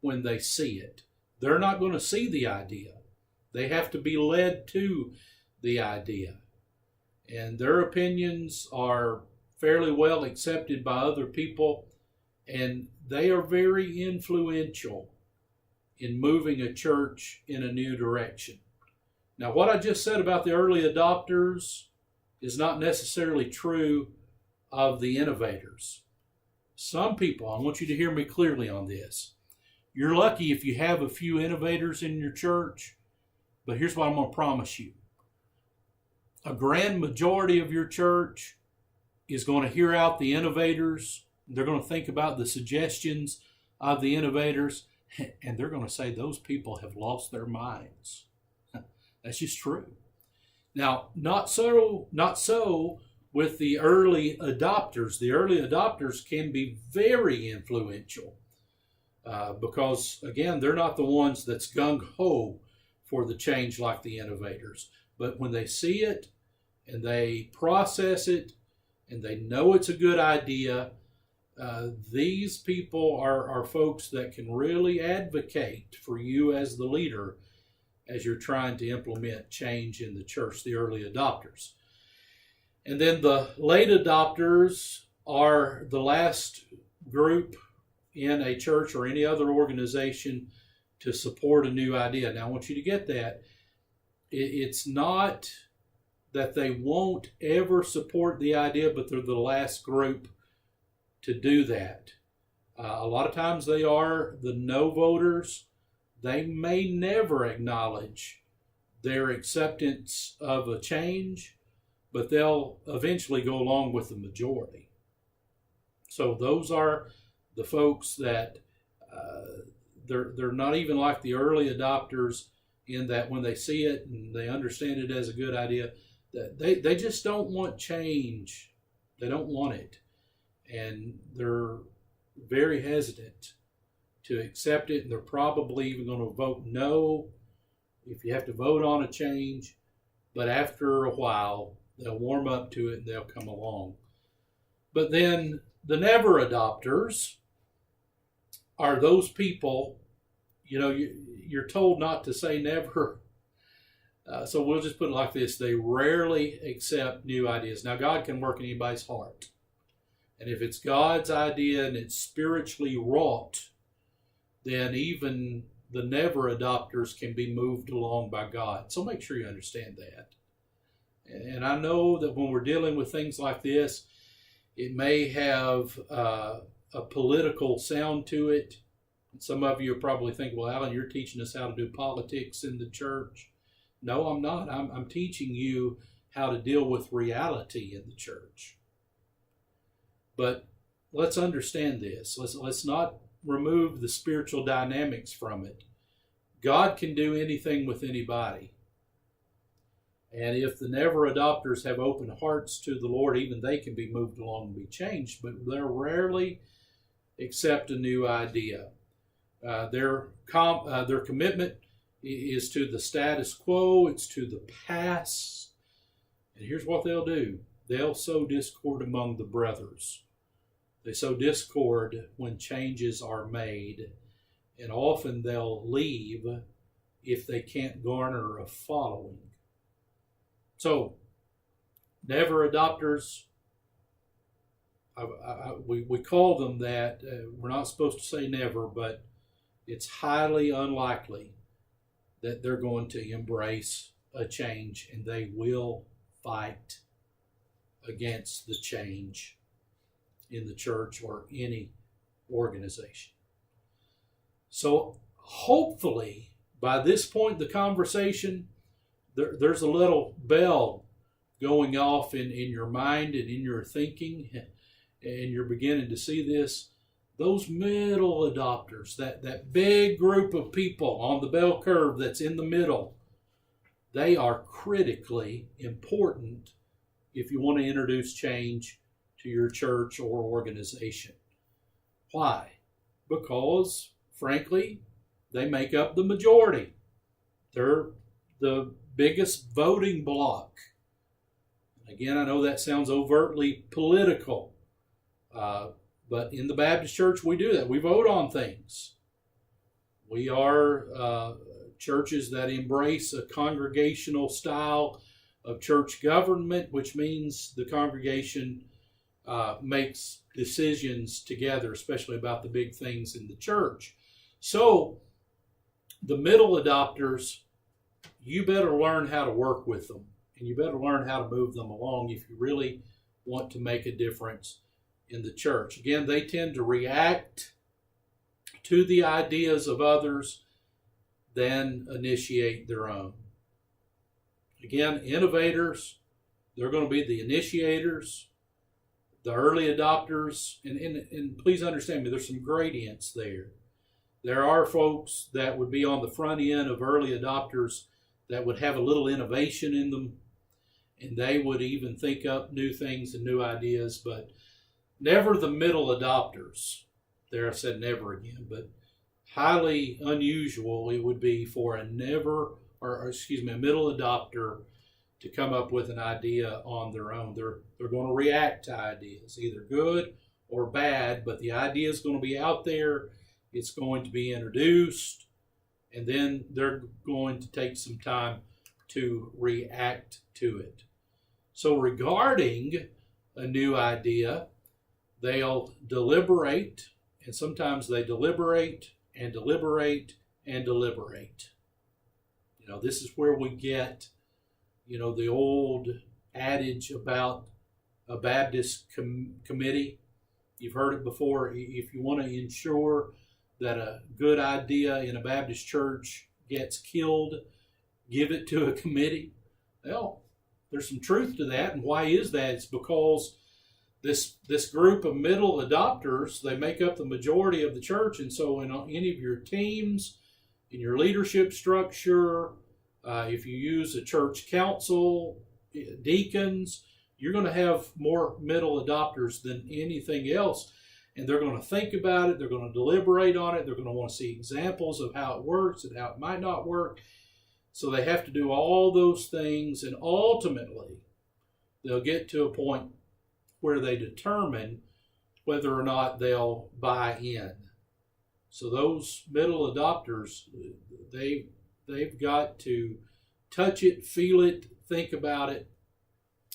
when they see it. They're not going to see the idea. They have to be led to the idea. And their opinions are fairly well accepted by other people, and they are very influential in moving a church in a new direction. Now, what I just said about the early adopters is not necessarily true of the innovators. Some people, I want you to hear me clearly on this. You're lucky if you have a few innovators in your church, but here's what I'm going to promise you. A grand majority of your church is going to hear out the innovators. They're going to think about the suggestions of the innovators, and they're going to say those people have lost their minds. That's just true. Now, not so with the early adopters. The early adopters can be very influential because, again, they're not the ones that's gung-ho for the change like the innovators. But when they see it and they process it and they know it's a good idea, these people are folks that can really advocate for you as the leader as you're trying to implement change in the church, the early adopters. And then the late adopters are the last group in a church or any other organization to support a new idea. Now, I want you to get that. It's not that they won't ever support the idea, but they're the last group to do that. A lot of times they are the no voters. They may never acknowledge their acceptance of a change, but they'll eventually go along with the majority. So those are the folks that they're not even like the early adopters in that when they see it and they understand it as a good idea, that they just don't want change. They don't want it. And they're very hesitant to accept it, and they're probably even going to vote no if you have to vote on a change. But after a while, they'll warm up to it and they'll come along. But then the never adopters are those people, you're told not to say never. So we'll just put it like this. They rarely accept new ideas. Now, God can work in anybody's heart. And if it's God's idea and it's spiritually wrought, then even the never adopters can be moved along by God. So make sure you understand that. And I know that when we're dealing with things like this, it may have a political sound to it. Some of you are probably thinking, well, Alan, you're teaching us how to do politics in the church. No, I'm not. I'm teaching you how to deal with reality in the church. But let's understand this. Let's not remove the spiritual dynamics from it. God can do anything with anybody. And if the never adopters have open hearts to the Lord, even they can be moved along and be changed, but they'll rarely accept a new idea. Their commitment is to the status quo. It's to the past. And here's what they'll do. they'll sow discord among the brothers. They sow discord when changes are made, and often they'll leave if they can't garner a following. So, never adopters, we call them that. We're not supposed to say never, but it's highly unlikely that they're going to embrace a change, and they will fight against the change in the church or any organization. So hopefully by this point in the conversation, there's a little bell going off in your mind and in your thinking, and you're beginning to see this. Those middle adopters, that big group of people on the bell curve that's in the middle, they are critically important if you want to introduce change to your church or organization. Why? Because, frankly, they make up the majority. They're the biggest voting bloc. Again, I know that sounds overtly political, but in the Baptist Church, we do that. We vote on things. We are churches that embrace a congregational style of church government, which means the congregation makes decisions together, especially about the big things in the church. So, the middle adopters, you better learn how to work with them, and you better learn how to move them along if you really want to make a difference in the church. Again, they tend to react to the ideas of others than initiate their own. Again, innovators, they're going to be the initiators, the early adopters, and please understand me, there's some gradients there. There are folks that would be on the front end of early adopters that would have a little innovation in them, and they would even think up new things and new ideas, but never the middle adopters. There I said never again, but highly unusual it would be for a middle adopter to come up with an idea on their own. They're going to react to ideas, either good or bad, but the idea is going to be out there. It's going to be introduced, and then they're going to take some time to react to it. So regarding a new idea, they'll deliberate, and sometimes they deliberate and deliberate and deliberate. This is where we get, the old adage about a Baptist committee. You've heard it before. If you want to ensure that a good idea in a Baptist church gets killed, give it to a committee. Well, there's some truth to that. And why is that? It's because this group of middle adopters, they make up the majority of the church. And so in any of your teams, in your leadership structure, if you use a church council, deacons, you're going to have more middle adopters than anything else. And they're going to think about it. They're going to deliberate on it. They're going to want to see examples of how it works and how it might not work. So they have to do all those things. And ultimately, they'll get to a point where they determine whether or not they'll buy in. So those middle adopters, they've got to touch it, feel it, think about it.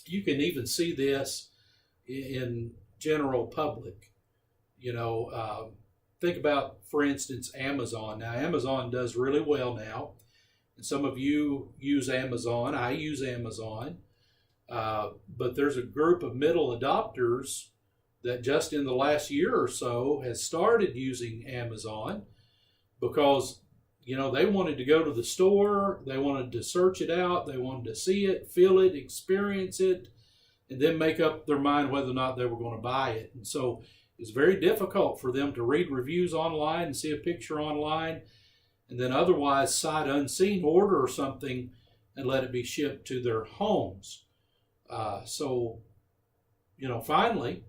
You can even see this in general public. Think about, for instance, Amazon. Now, Amazon does really well now. And some of you use Amazon. I use Amazon. But there's a group of middle adopters that just in the last year or so has started using Amazon because, they wanted to go to the store. They wanted to search it out. They wanted to see it, feel it, experience it, and then make up their mind whether or not they were going to buy it. And so it's very difficult for them to read reviews online and see a picture online and then otherwise sight unseen order something and let it be shipped to their homes. Finally,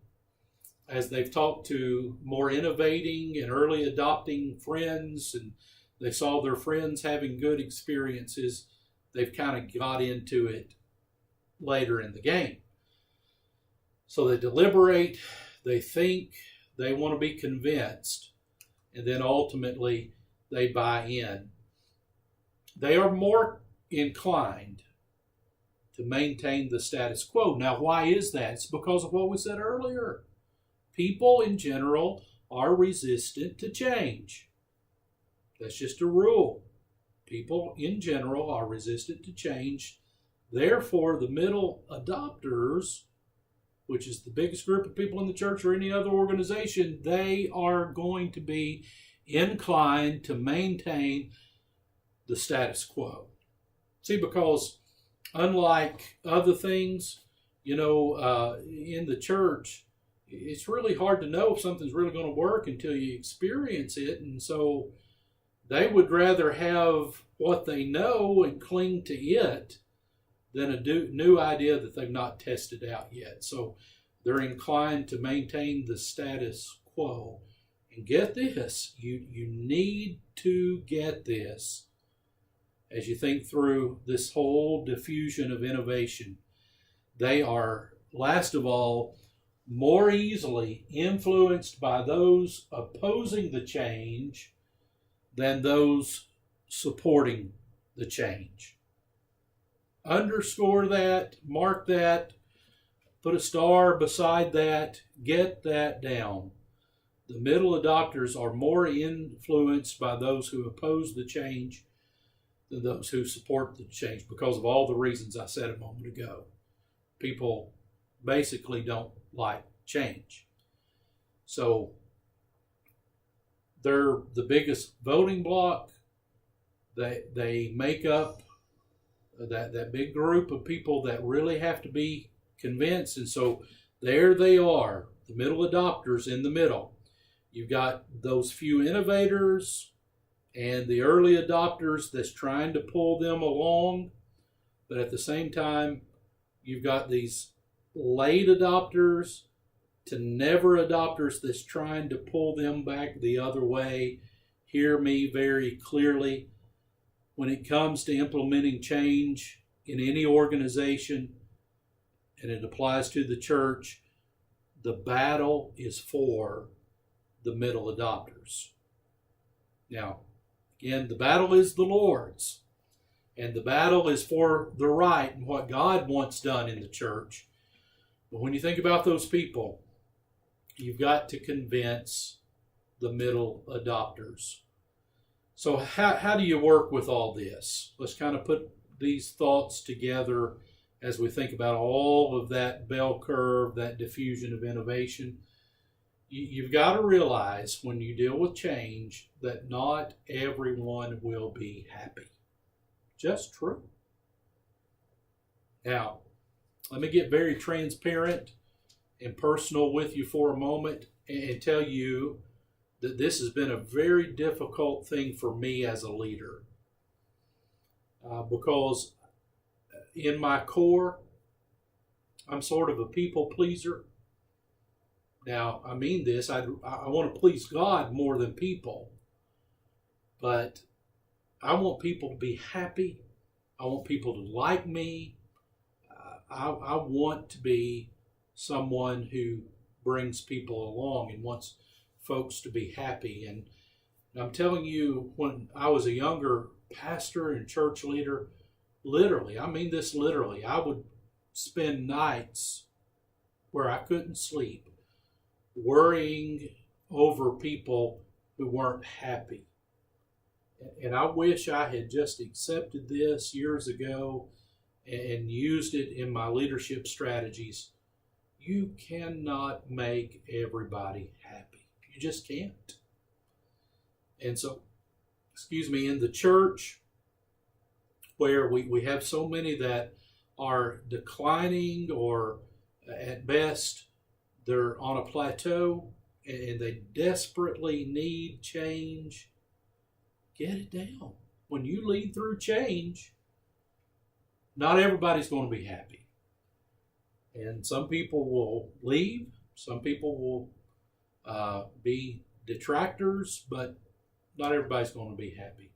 as they've talked to more innovating and early adopting friends and they saw their friends having good experiences, they've kind of got into it later in the game. So they deliberate, they think, they want to be convinced, and then ultimately they buy in. They are more inclined to maintain the status quo. Now, why is that? It's because of what we said earlier. People in general are resistant to change. That's just a rule. People in general are resistant to change. Therefore, the middle adopters, which is the biggest group of people in the church or any other organization, they are going to be inclined to maintain the status quo. See, because unlike other things, in the church, it's really hard to know if something's really going to work until you experience it. And so they would rather have what they know and cling to it than a new idea that they've not tested out yet. So they're inclined to maintain the status quo. And get this, you need to get this as you think through this whole diffusion of innovation. They are, last of all, more easily influenced by those opposing the change than those supporting the change. Underscore that, mark that, put a star beside that, get that down. The middle adopters are more influenced by those who oppose the change than those who support the change because of all the reasons I said a moment ago. People basically don't like change. So they're the biggest voting bloc. They make up that big group of people that really have to be convinced. And so there they are, the middle adopters in the middle. You've got those few innovators and the early adopters that's trying to pull them along. But at the same time, you've got these late adopters to never adopters that's trying to pull them back the other way. Hear me very clearly. When it comes to implementing change in any organization, and it applies to the church, the battle is for the middle adopters. Now, again, the battle is the Lord's, and the battle is for the right and what God wants done in the church. But when you think about those people, you've got to convince the middle adopters. So how do you work with all this? Let's kind of put these thoughts together as we think about all of that bell curve, that diffusion of innovation. You've got to realize when you deal with change that not everyone will be happy. Just true. Now, let me get very transparent and personal with you for a moment and tell you that this has been a very difficult thing for me as a leader. Because in my core, I'm sort of a people pleaser. Now, I mean this, I want to please God more than people. But I want people to be happy. I want people to like me. I want to be someone who brings people along and wants folks to be happy. And I'm telling you, when I was a younger pastor and church leader, literally, I mean this literally, I would spend nights where I couldn't sleep worrying over people who weren't happy. And I wish I had just accepted this years ago and used it in my leadership strategies. You cannot make everybody happy. You just can't. And so, in the church, where we have so many that are declining or at best they're on a plateau and they desperately need change, get it down. When you lead through change, not everybody's going to be happy. And some people will leave. Some people will be detractors, but not everybody's going to be happy.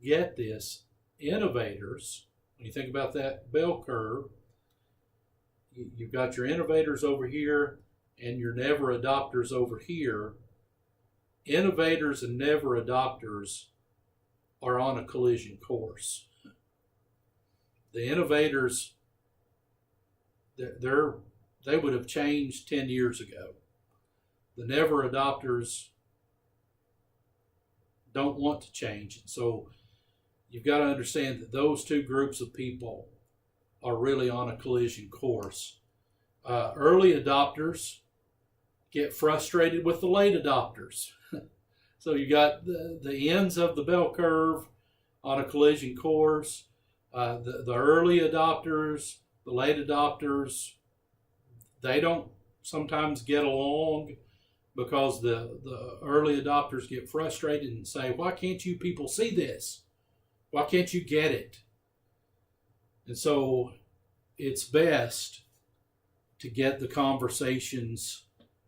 Get this, innovators, when you think about that bell curve, You've got your innovators over here and your never adopters over here. Innovators and never adopters are on a collision course. The innovators, they would have changed 10 years ago. The never adopters don't want to change. And so you've got to understand that those two groups of people are really on a collision course. Early adopters get frustrated with the late adopters. So you got the ends of the bell curve on a collision course. The early adopters, the late adopters, they don't sometimes get along because the early adopters get frustrated and say, why can't you people see this? Why can't you get it? And so it's best to get the conversations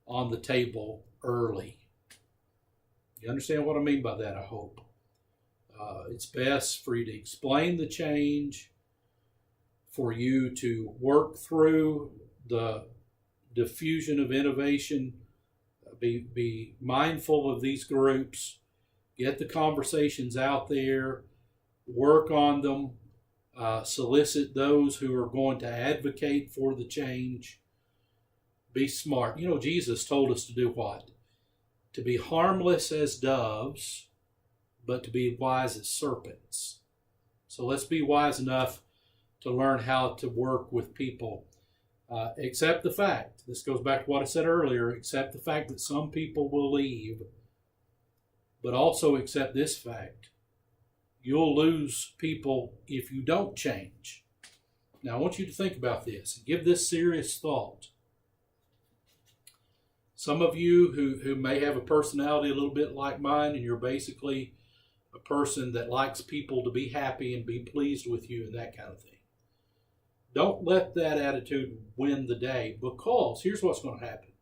on the table early. You understand what I mean by that, I hope. It's best for you to explain the change, for you to work through the diffusion of innovation, be mindful of these groups, get the conversations out there, work on them, solicit those who are going to advocate for the change. Be smart. You know, Jesus told us to do what? To be harmless as doves, but to be wise as serpents. So let's be wise enough to learn how to work with people. Accept the fact, this goes back to what I said earlier, accept the fact that some people will leave, but also accept this fact. You'll lose people if you don't change. Now, I want you to think about this and give this serious thought. Some of you who may have a personality a little bit like mine, and you're basically a person that likes people to be happy and be pleased with you and that kind of thing. Don't let that attitude win the day, because here's what's going to happen.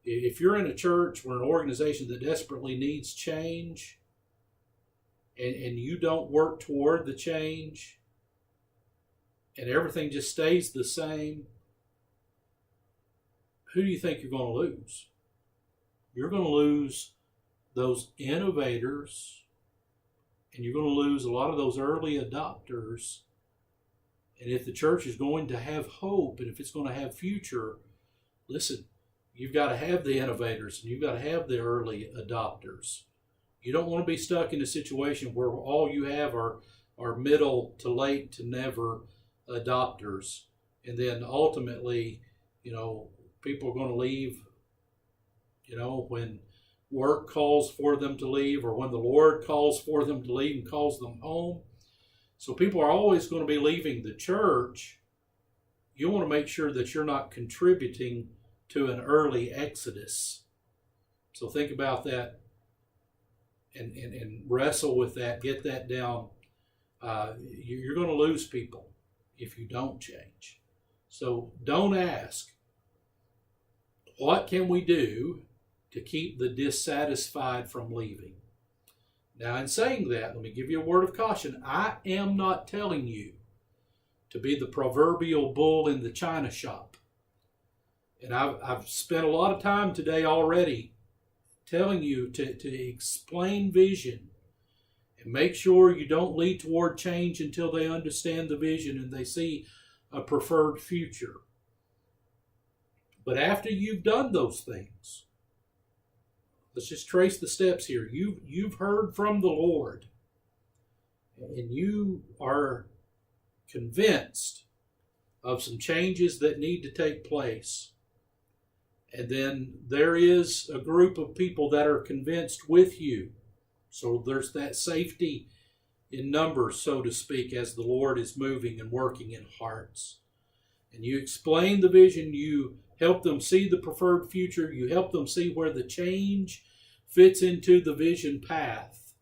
If you're in a church or an organization that desperately needs change, and you don't work toward the change, and everything just stays the same, who do you think you're going to lose? You're going to lose those innovators, and you're going to lose a lot of those early adopters. And if the church is going to have hope, and if it's going to have future, listen, you've got to have the innovators, and you've got to have the early adopters. You don't want to be stuck in a situation where all you have are middle to late to never adopters. And then ultimately, people are going to leave, when work calls for them to leave, or when the Lord calls for them to leave and calls them home. So people are always going to be leaving the church. You want to make sure that you're not contributing to an early exodus. So think about that and wrestle with that. Get that down. You're going to lose people if you don't change. So don't ask, what can we do to keep the dissatisfied from leaving? Now, in saying that, let me give you a word of caution. I am not telling you to be the proverbial bull in the china shop. And I've spent a lot of time today already telling you to explain vision and make sure you don't lead toward change until they understand the vision and they see a preferred future. But after you've done those things, let's just trace the steps here. You've heard from the Lord, and you are convinced of some changes that need to take place. And then there is a group of people that are convinced with you. So there's that safety in numbers, so to speak, as the Lord is moving and working in hearts. And you explain the vision, you help them see the preferred future, you help them see where the change fits into the vision path.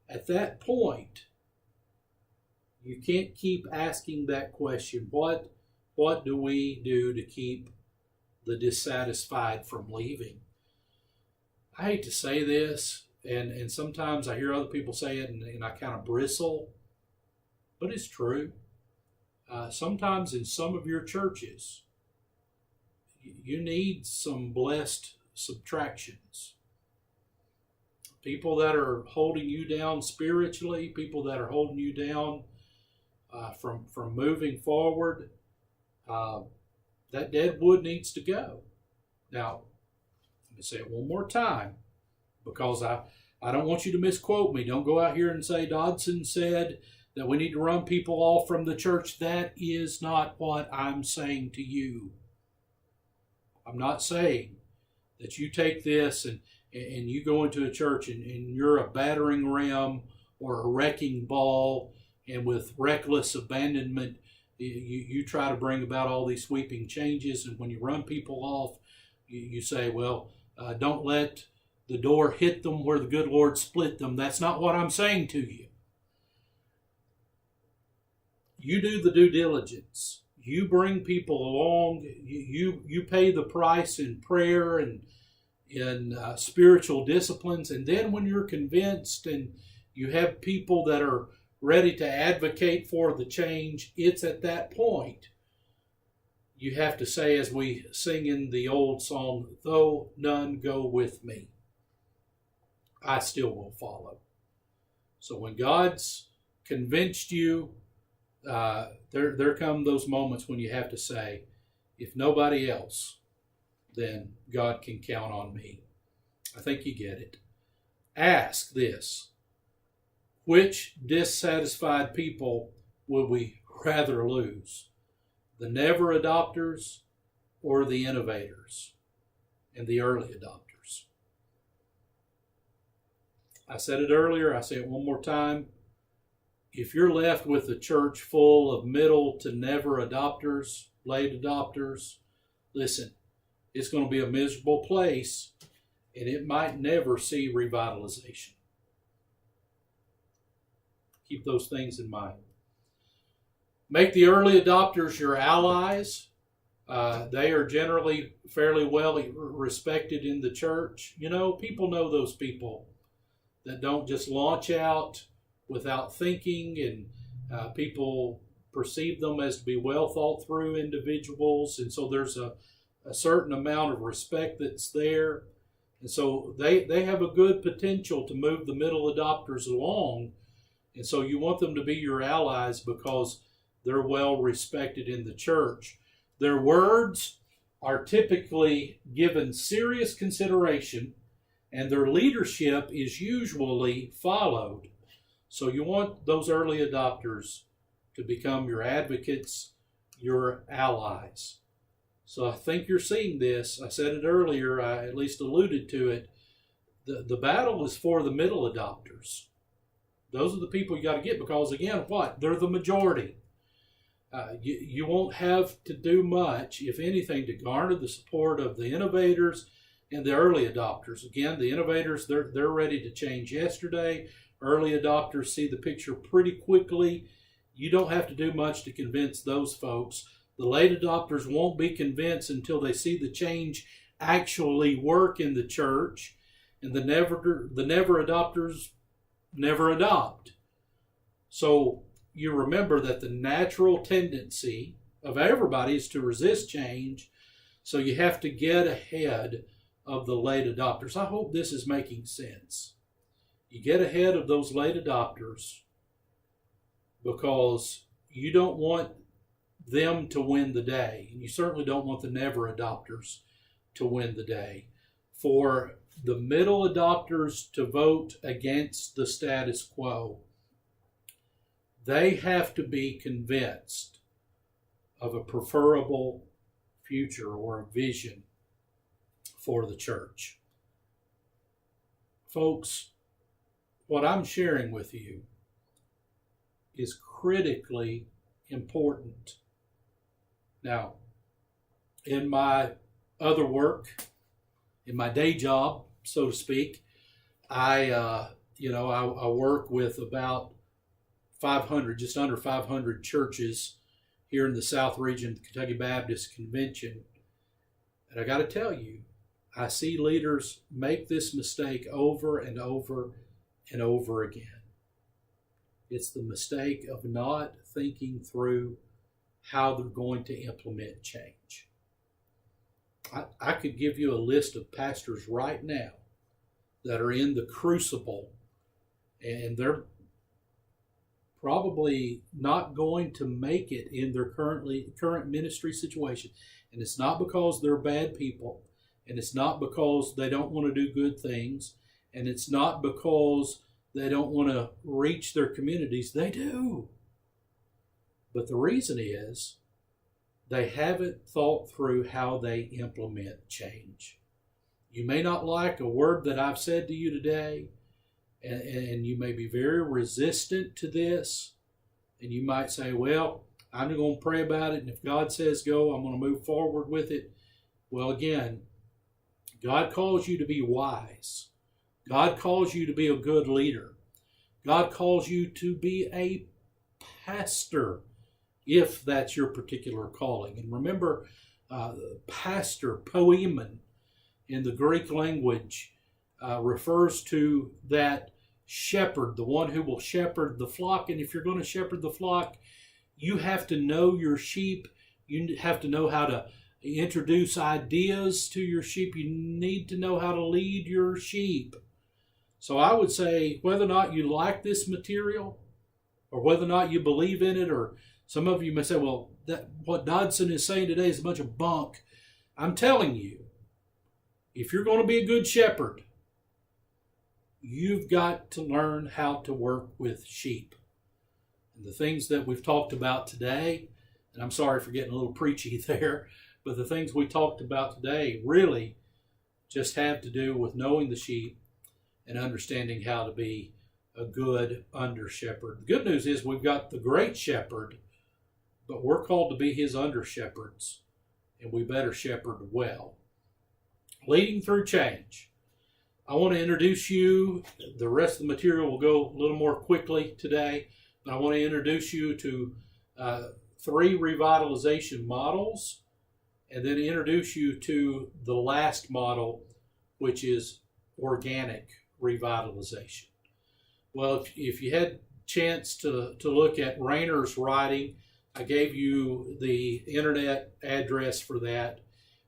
At that point, you can't keep asking that question, what do we do to keep the dissatisfied from leaving? I hate to say this, and sometimes I hear other people say it, and I kind of bristle, but it's true. Sometimes in some of your churches, you need some blessed subtractions. People that are holding you down spiritually, people that are holding you down from moving forward, that dead wood needs to go. Now, let me say it one more time, because I don't want you to misquote me. Don't go out here and say Dodson said that we need to run people off from the church. That is not what I'm saying to you. I'm not saying that you take this and you go into a church and you're a battering ram or a wrecking ball, and with reckless abandonment, you try to bring about all these sweeping changes. And when you run people off, you say, well, don't let the door hit them where the good Lord split them. That's not what I'm saying to you. You do the due diligence. You bring people along. You pay the price in prayer and in spiritual disciplines. And then when you're convinced and you have people that are ready to advocate for the change, it's at that point you have to say, as we sing in the old song, though none go with me, I still will follow. So when God's convinced you, there come those moments when you have to say, if nobody else, then God can count on me. I think you get it. Ask this: which dissatisfied people would we rather lose? The never adopters or the innovators and the early adopters? I said it earlier, I say it one more time. If you're left with a church full of middle to never adopters, late adopters, listen, it's going to be a miserable place, and it might never see revitalization. Keep those things in mind. Make the early adopters your allies. They are generally fairly well respected in the church. You know, people know those people that don't just launch out without thinking, and people perceive them as to be well thought through individuals. And so there's a certain amount of respect that's there. And so they have a good potential to move the middle adopters along. And so you want them to be your allies because they're well respected in the church. Their words are typically given serious consideration, and their leadership is usually followed. So you want those early adopters to become your advocates, your allies. So I think you're seeing this. I said it earlier, I at least alluded to it. The battle is for the middle adopters. Those are the people you got to get, because again, what? They're the majority. You won't have to do much, if anything, to garner the support of the innovators and the early adopters. Again, the innovators, they're ready to change yesterday. Early adopters see the picture pretty quickly. You don't have to do much to convince those folks. The late adopters won't be convinced until they see the change actually work in the church. And the never adopters never adopt. So you remember that the natural tendency of everybody is to resist change. So you have to get ahead of the late adopters. I hope this is making sense. You get ahead of those late adopters because you don't want them to win the day. And you certainly don't want the never adopters to win the day. For the middle adopters to vote against the status quo, they have to be convinced of a preferable future or a vision for the church. Folks, what I'm sharing with you is critically important. Now, in my other work, in my day job, so to speak, I work with about 500, just under 500 churches here in the South region of the Kentucky Baptist Convention. And I got to tell you, I see leaders make this mistake over and over and over again. It's the mistake of not thinking through how they're going to implement change. I could give you a list of pastors right now that are in the crucible, and they're probably not going to make it in their current ministry situation. And it's not because they're bad people, and it's not because they don't want to do good things, and it's not because they don't want to reach their communities. They do. But the reason is they haven't thought through how they implement change. You may not like a word that I've said to you today, and you may be very resistant to this, and you might say, well, I'm going to pray about it, and if God says go, I'm going to move forward with it. Well, again, God calls you to be wise. God calls you to be a good leader. God calls you to be a pastor, if that's your particular calling. And remember, pastor, poimen, in the Greek language, refers to that shepherd, the one who will shepherd the flock. And if you're going to shepherd the flock, you have to know your sheep. You have to know how to introduce ideas to your sheep. You need to know how to lead your sheep. So I would say, whether or not you like this material, or whether or not you believe in it, or some of you may say, well, what Dodson is saying today is a bunch of bunk. I'm telling you, if you're going to be a good shepherd, you've got to learn how to work with sheep. And the things that we've talked about today, and I'm sorry for getting a little preachy there, but the things we talked about today really just have to do with knowing the sheep and understanding how to be a good under shepherd. The good news is we've got the great shepherd, but we're called to be his under shepherds, and we better shepherd well. Leading through change. I want to introduce you, the rest of the material will go a little more quickly today, but I want to introduce you to 3 revitalization models, and then introduce you to the last model, which is organic revitalization. Well, if you had a chance to look at Rainer's writing, I gave you the internet address for that.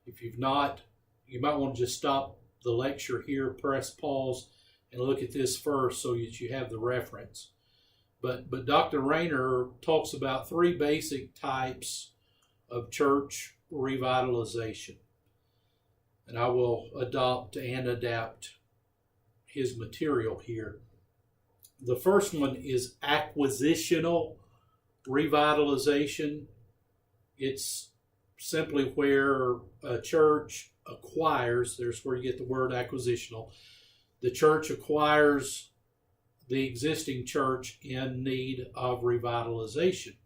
If you've not, you might want to just stop the lecture here, press pause, and look at this first so that you have the reference. But Dr. Rainer talks about 3 basic types of church revitalization. And I will adopt and adapt his material here. The first one is acquisitional revitalization. It's simply where a church acquires, there's where you get the word acquisitional. The church acquires the existing church in need of revitalization.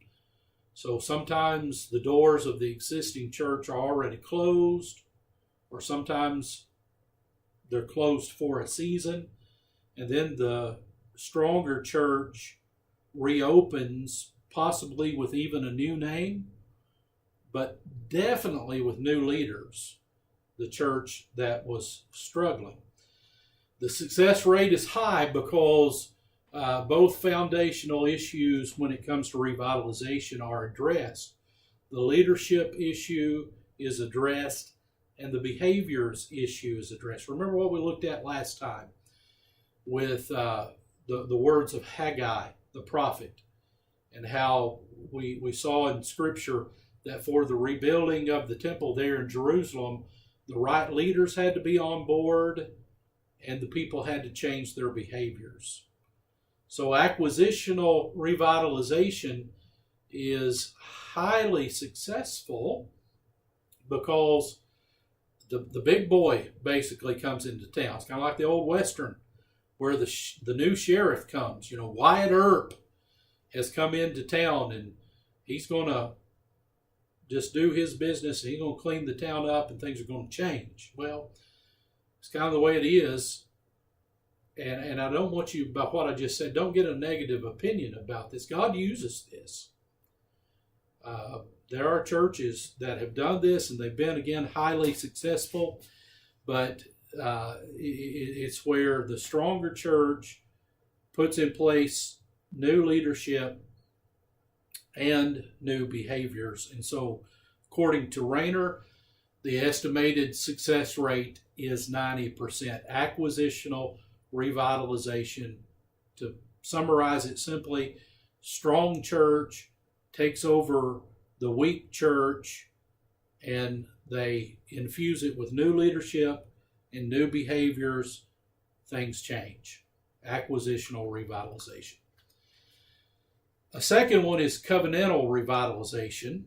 So sometimes the doors of the existing church are already closed, or sometimes they're closed for a season, and then the stronger church reopens, possibly with even a new name, but definitely with new leaders, the church that was struggling. The success rate is high because both foundational issues when it comes to revitalization are addressed. The leadership issue is addressed, and the behaviors issue is addressed. Remember what we looked at last time with the words of Haggai, the prophet, and how we saw in Scripture that for the rebuilding of the temple there in Jerusalem, the right leaders had to be on board, and the people had to change their behaviors. So acquisitional revitalization is highly successful because the big boy basically comes into town. It's kind of like the old Western where the new sheriff comes. You know, Wyatt Earp has come into town, and he's going to just do his business, and he's going to clean the town up, and things are going to change. Well, it's kind of the way it is. And I don't want you, by what I just said, don't get a negative opinion about this. God uses this. There are churches that have done this, and they've been, again, highly successful. But it's where the stronger church puts in place new leadership and new behaviors. And so, according to Rayner, the estimated success rate is 90%. Acquisitional revitalization, to summarize it simply, strong church takes over the weak church and they infuse it with new leadership and new behaviors. Things change. Acquisitional revitalization. A second one is covenantal revitalization.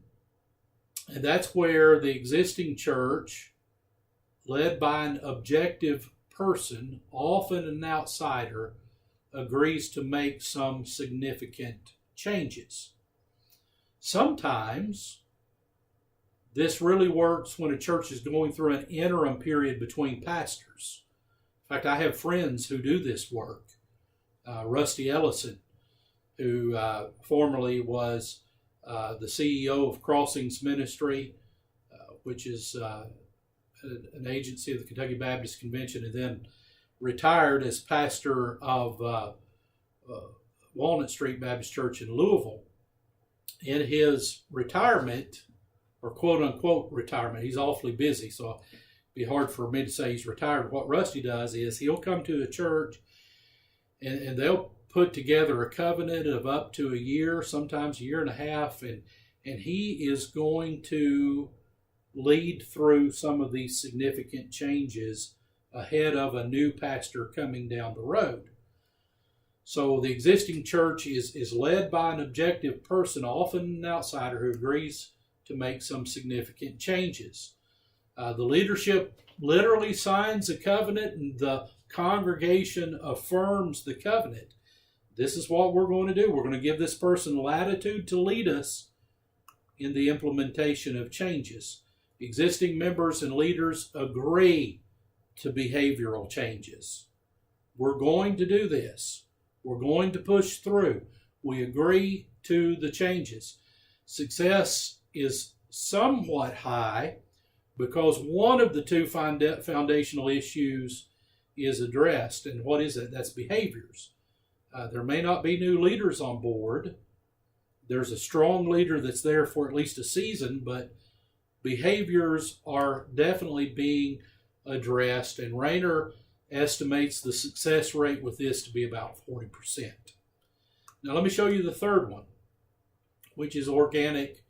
And that's where the existing church, led by an objective person, often an outsider, agrees to make some significant changes. Sometimes this really works when a church is going through an interim period between pastors. In fact, I have friends who do this work. Rusty Ellison, who formerly was the CEO of Crossings Ministry, which is an agency of the Kentucky Baptist Convention, and then retired as pastor of Walnut Street Baptist Church in Louisville. In his retirement, or quote unquote retirement, he's awfully busy, so it'd be hard for me to say he's retired. What Rusty does is he'll come to a church and they'll put together a covenant of up to a year, sometimes a year and a half, and he is going to lead through some of these significant changes ahead of a new pastor coming down the road. So the existing church is led by an objective person, often an outsider, who agrees to make some significant changes. The leadership literally signs a covenant, and the congregation affirms the covenant. This is what we're going to do. We're going to give this person latitude to lead us in the implementation of changes. Existing members and leaders agree to behavioral changes. We're going to do this. We're going to push through. We agree to the changes. Success is somewhat high because one of the two foundational issues is addressed. And what is it? That's behaviors. There may not be new leaders on board. There's a strong leader that's there for at least a season, but behaviors are definitely being addressed, and Rayner estimates the success rate with this to be about 40%. Now let me show you the third one, which is organic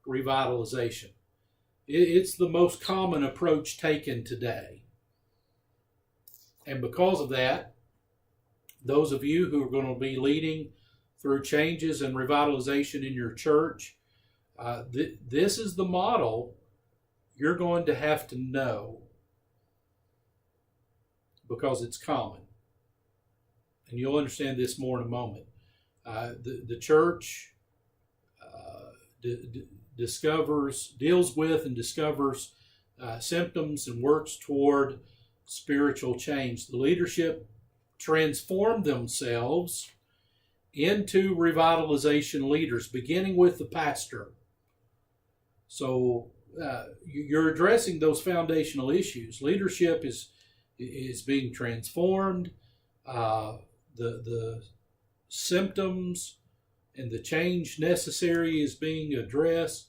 revitalization. It's the most common approach taken today. And because of that, those of you who are going to be leading through changes and revitalization in your church, this is the model you're going to have to know because it's common. And you'll understand this more in a moment. The church deals with and discovers symptoms and works toward spiritual change. The leadership transform themselves into revitalization leaders, beginning with the pastor. So you're addressing those foundational issues. Leadership is being transformed. The symptoms and the change necessary is being addressed.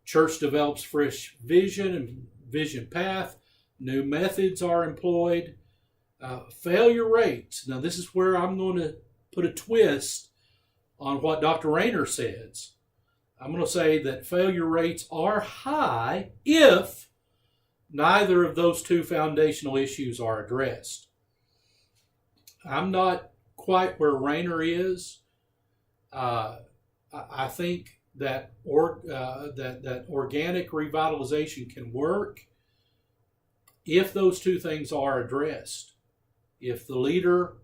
Church develops fresh vision and vision path. New methods are employed. Failure rates. Now this is where I'm going to put a twist on what Dr. Rayner says. I'm going to say that failure rates are high if neither of those two foundational issues are addressed. I'm not quite where Rayner is. I think that organic revitalization can work if those two things are addressed. If the leader,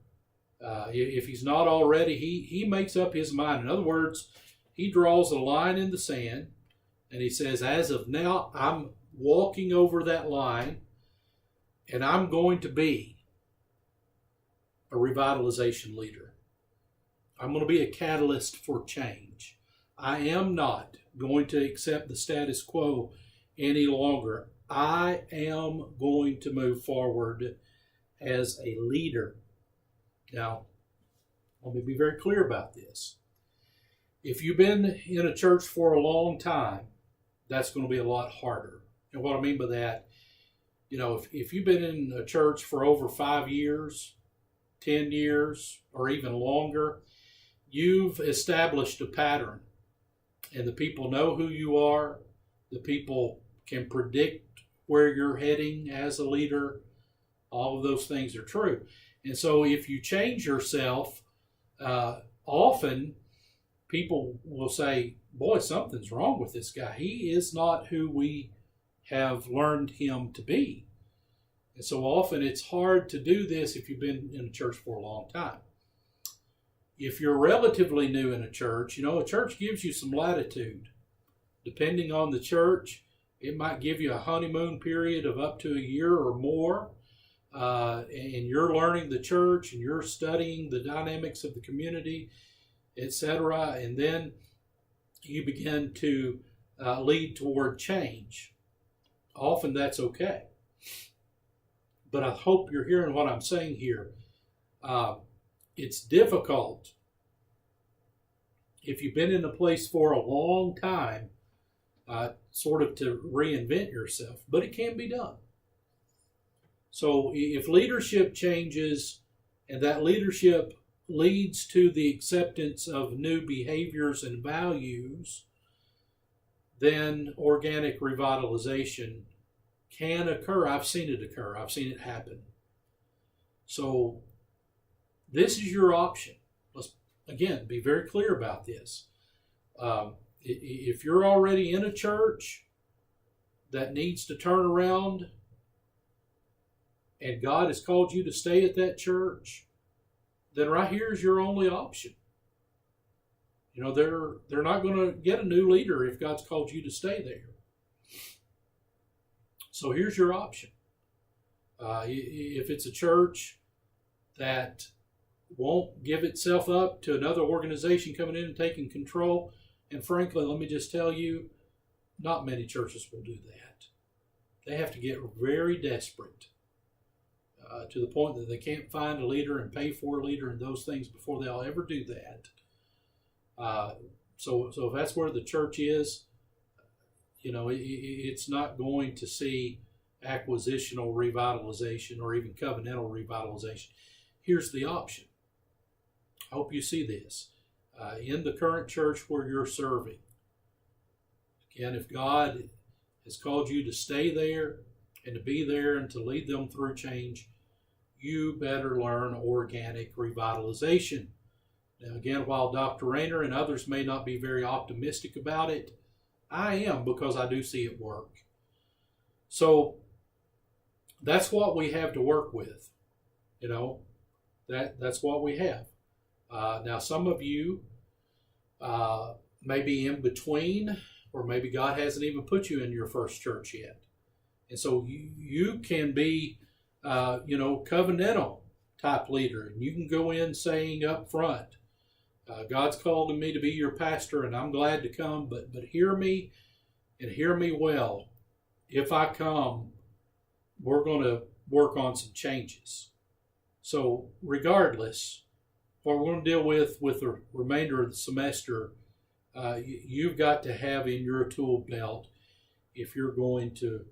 if he's not already, he makes up his mind. In other words, he draws a line in the sand and he says, as of now, I'm walking over that line and I'm going to be a revitalization leader. I'm going to be a catalyst for change. I am not going to accept the status quo any longer. I am going to move forward as a leader. Now, let me be very clear about this. If you've been in a church for a long time, that's going to be a lot harder. And what I mean by that, if you've been in a church for over 5 years, 10 years, or even longer, you've established a pattern. And the people know who you are. The people can predict where you're heading as a leader. All of those things are true. And so if you change yourself, often people will say, boy, something's wrong with this guy. He is not who we have learned him to be. And so often it's hard to do this if you've been in a church for a long time. If you're relatively new in a church gives you some latitude. Depending on the church, it might give you a honeymoon period of up to a year or more. And you're learning the church and you're studying the dynamics of the community, etc. And then you begin to lead toward change. Often that's okay. But I hope you're hearing what I'm saying here. It's difficult if you've been in a place for a long time, sort of to reinvent yourself, but it can be done. So if leadership changes and that leadership leads to the acceptance of new behaviors and values, then organic revitalization can occur. I've seen it occur. I've seen it happen. So this is your option. Let's, again, be very clear about this. If you're already in a church that needs to turn around and God has called you to stay at that church, then right here is your only option. They're not going to get a new leader if God's called you to stay there. So here's your option. If it's a church that won't give itself up to another organization coming in and taking control, and frankly, let me just tell you, not many churches will do that. They have to get very desperate to the point that they can't find a leader and pay for a leader and those things before they'll ever do that. So if that's where the church is, it's not going to see acquisitional revitalization or even covenantal revitalization. Here's the option. I hope you see this. In the current church where you're serving, again, if God has called you to stay there and to be there and to lead them through change, you better learn organic revitalization. Now, again, while Dr. Rayner and others may not be very optimistic about it, I am, because I do see it work. So that's what we have to work with. That's what we have. Now, some of you may be in between, or maybe God hasn't even put you in your first church yet. And so you can be, covenantal type leader. And you can go in saying up front, God's called me to be your pastor, and I'm glad to come, but hear me and hear me well. If I come, we're going to work on some changes. So regardless, what we're going to deal with the remainder of the semester, you've got to have in your tool belt if you're going to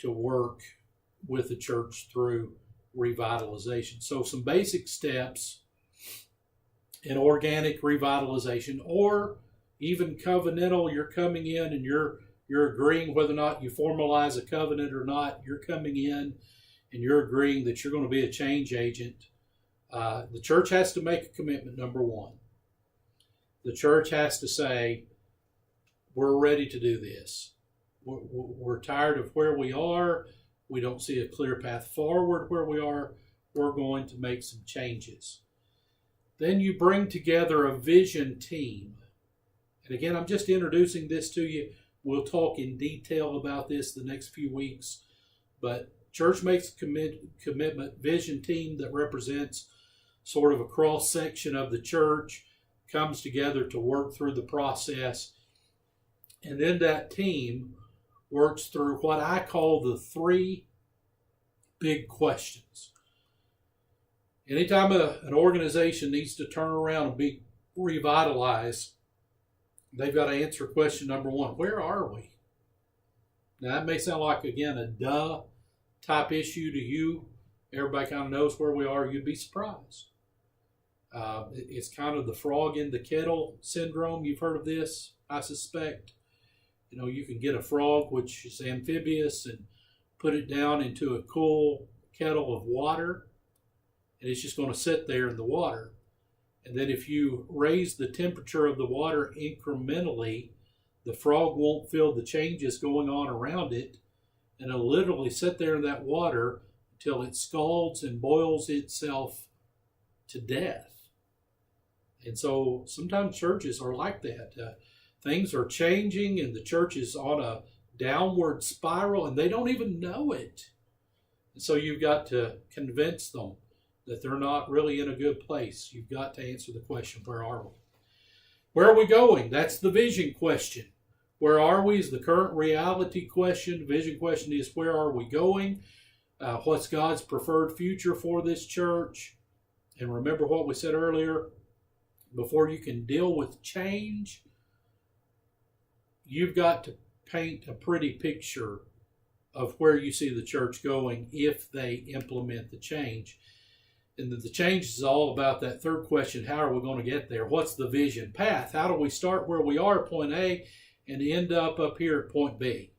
work with the church through revitalization. So some basic steps in organic revitalization, or even covenantal. You're coming in and you're agreeing whether or not you formalize a covenant or not. You're coming in and you're agreeing that you're going to be a change agent. The church has to make a commitment, number one. The church has to say, we're ready to do this. We're tired of where we are. We don't see a clear path forward where we are. We're going to make some changes. Then you bring together a vision team. And again, I'm just introducing this to you. We'll talk in detail about this the next few weeks. But church makes a commitment vision team that represents sort of a cross section of the church, comes together to work through the process. And then that team works through what I call the 3 big questions. Anytime an organization needs to turn around and be revitalized, they've got to answer question number one: where are we? Now that may sound like, again, a duh type issue to you. Everybody kind of knows where we are. You'd be surprised. It's kind of the frog in the kettle syndrome. You've heard of this, I suspect. You know, you can get a frog which is amphibious and put it down into a cool kettle of water, and it's just going to sit there in the water. And then if you raise the temperature of the water incrementally, the frog won't feel the changes going on around it, and it'll literally sit there in that water until it scalds and boils itself to death. And so sometimes churches are like that. Things are changing and the church is on a downward spiral and they don't even know it. And so you've got to convince them that they're not really in a good place. You've got to answer the question, where are we? Where are we going? That's the vision question. Where are we is the current reality question. The vision question is, where are we going? What's God's preferred future for this church? And remember what we said earlier, before you can deal with change, you've got to paint a pretty picture of where you see the church going if they implement the change. And the change is all about that third question: how are we going to get there? What's the vision path? How do we start where we are at point A and end up here at point B?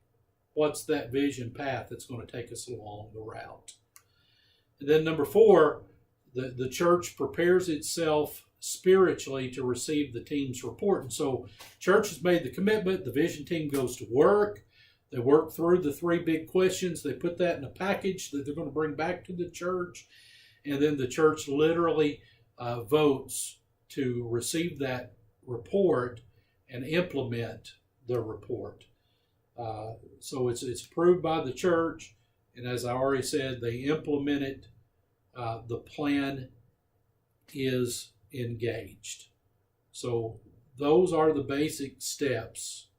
What's that vision path that's going to take us along the route? And then number 4, the church prepares itself spiritually to receive the team's report. And so church has made the commitment. The vision team goes to work. They work through the 3 big questions. They put that in a package that they're going to bring back to the church. And then the church literally votes to receive that report and implement the report. So it's approved by the church. And as I already said, they implement it. The plan is engaged. So those are the basic steps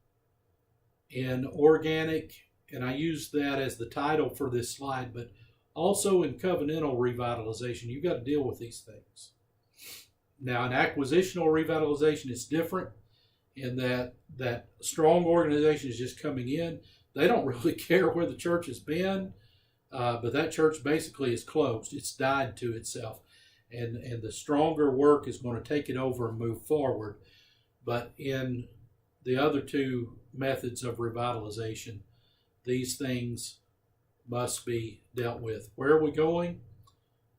in organic, and I use that as the title for this slide, but also in covenantal revitalization. You've got to deal with these things. Now, in acquisitional revitalization, it's different in that strong organization is just coming in. They don't really care where the church has been, but that church basically is closed. It's died to itself. And the stronger work is going to take it over and move forward. But in the other 2 methods of revitalization, these things must be dealt with. Where are we going?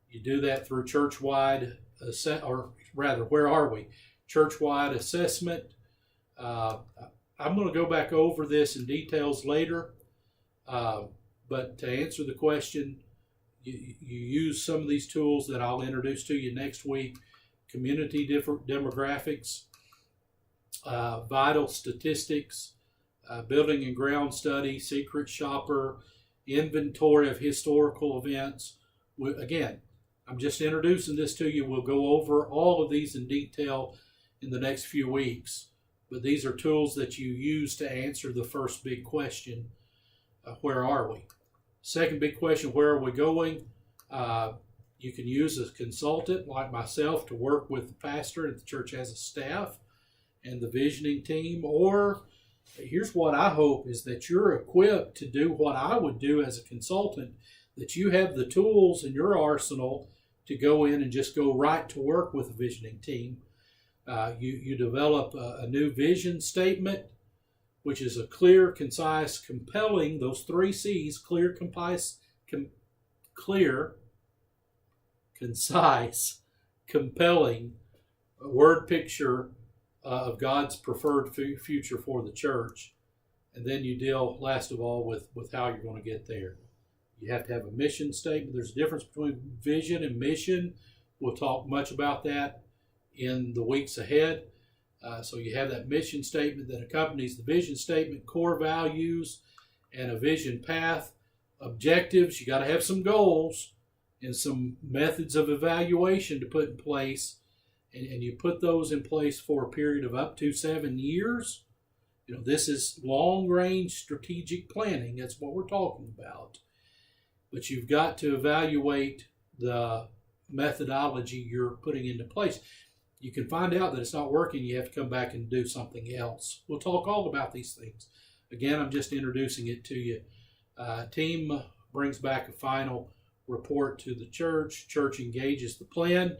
You do that through church-wide, where are we? Church-wide assessment. I'm going to go back over this in details later, but to answer the question, you use some of these tools that I'll introduce to you next week: community demographics, vital statistics, building and ground study, secret shopper, inventory of historical events. Again, I'm just introducing this to you. We'll go over all of these in detail in the next few weeks, but these are tools that you use to answer the first big question, where are we? Second big question, where are we going? You can use a consultant like myself to work with the pastor if the church has a staff and the visioning team. Or here's what I hope is that you're equipped to do what I would do as a consultant, that you have the tools in your arsenal to go in and just go right to work with the visioning team. You develop a new vision statement, which is a clear, concise, compelling, those 3 C's, clear, concise, compelling word picture of God's preferred future for the church. And then you deal, last of all, with how you're going to get there. You have to have a mission statement. There's a difference between vision and mission. We'll talk much about that in the weeks ahead. So you have that mission statement that accompanies the vision statement, core values, and a vision path. Objectives, you got to have some goals and some methods of evaluation to put in place. And you put those in place for a period of up to 7 years. You know, this is long-range strategic planning. That's what we're talking about. But you've got to evaluate the methodology you're putting into place. You can find out that it's not working. You have to come back and do something else. We'll talk all about these things. Again, I'm just introducing it to you. Team brings back a final report to the church. Church engages the plan,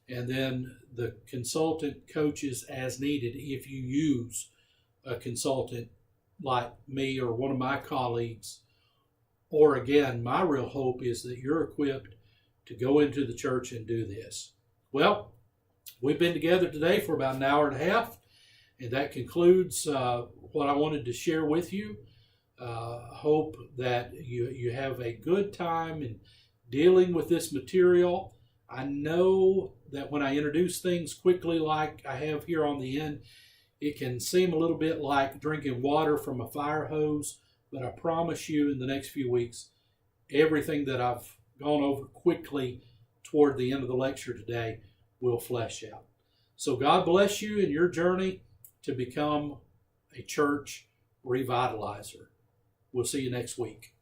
and then the consultant coaches as needed. If you use a consultant like me or one of my colleagues, or again, my real hope is that you're equipped to go into the church and do this. Well, we've been together today for about an hour and a half, and that concludes what I wanted to share with you. Hope that you have a good time in dealing with this material. I know that when I introduce things quickly like I have here on the end, it can seem a little bit like drinking water from a fire hose, but I promise you in the next few weeks, everything that I've gone over quickly toward the end of the lecture today will flesh out. So God bless you in your journey to become a church revitalizer. We'll see you next week.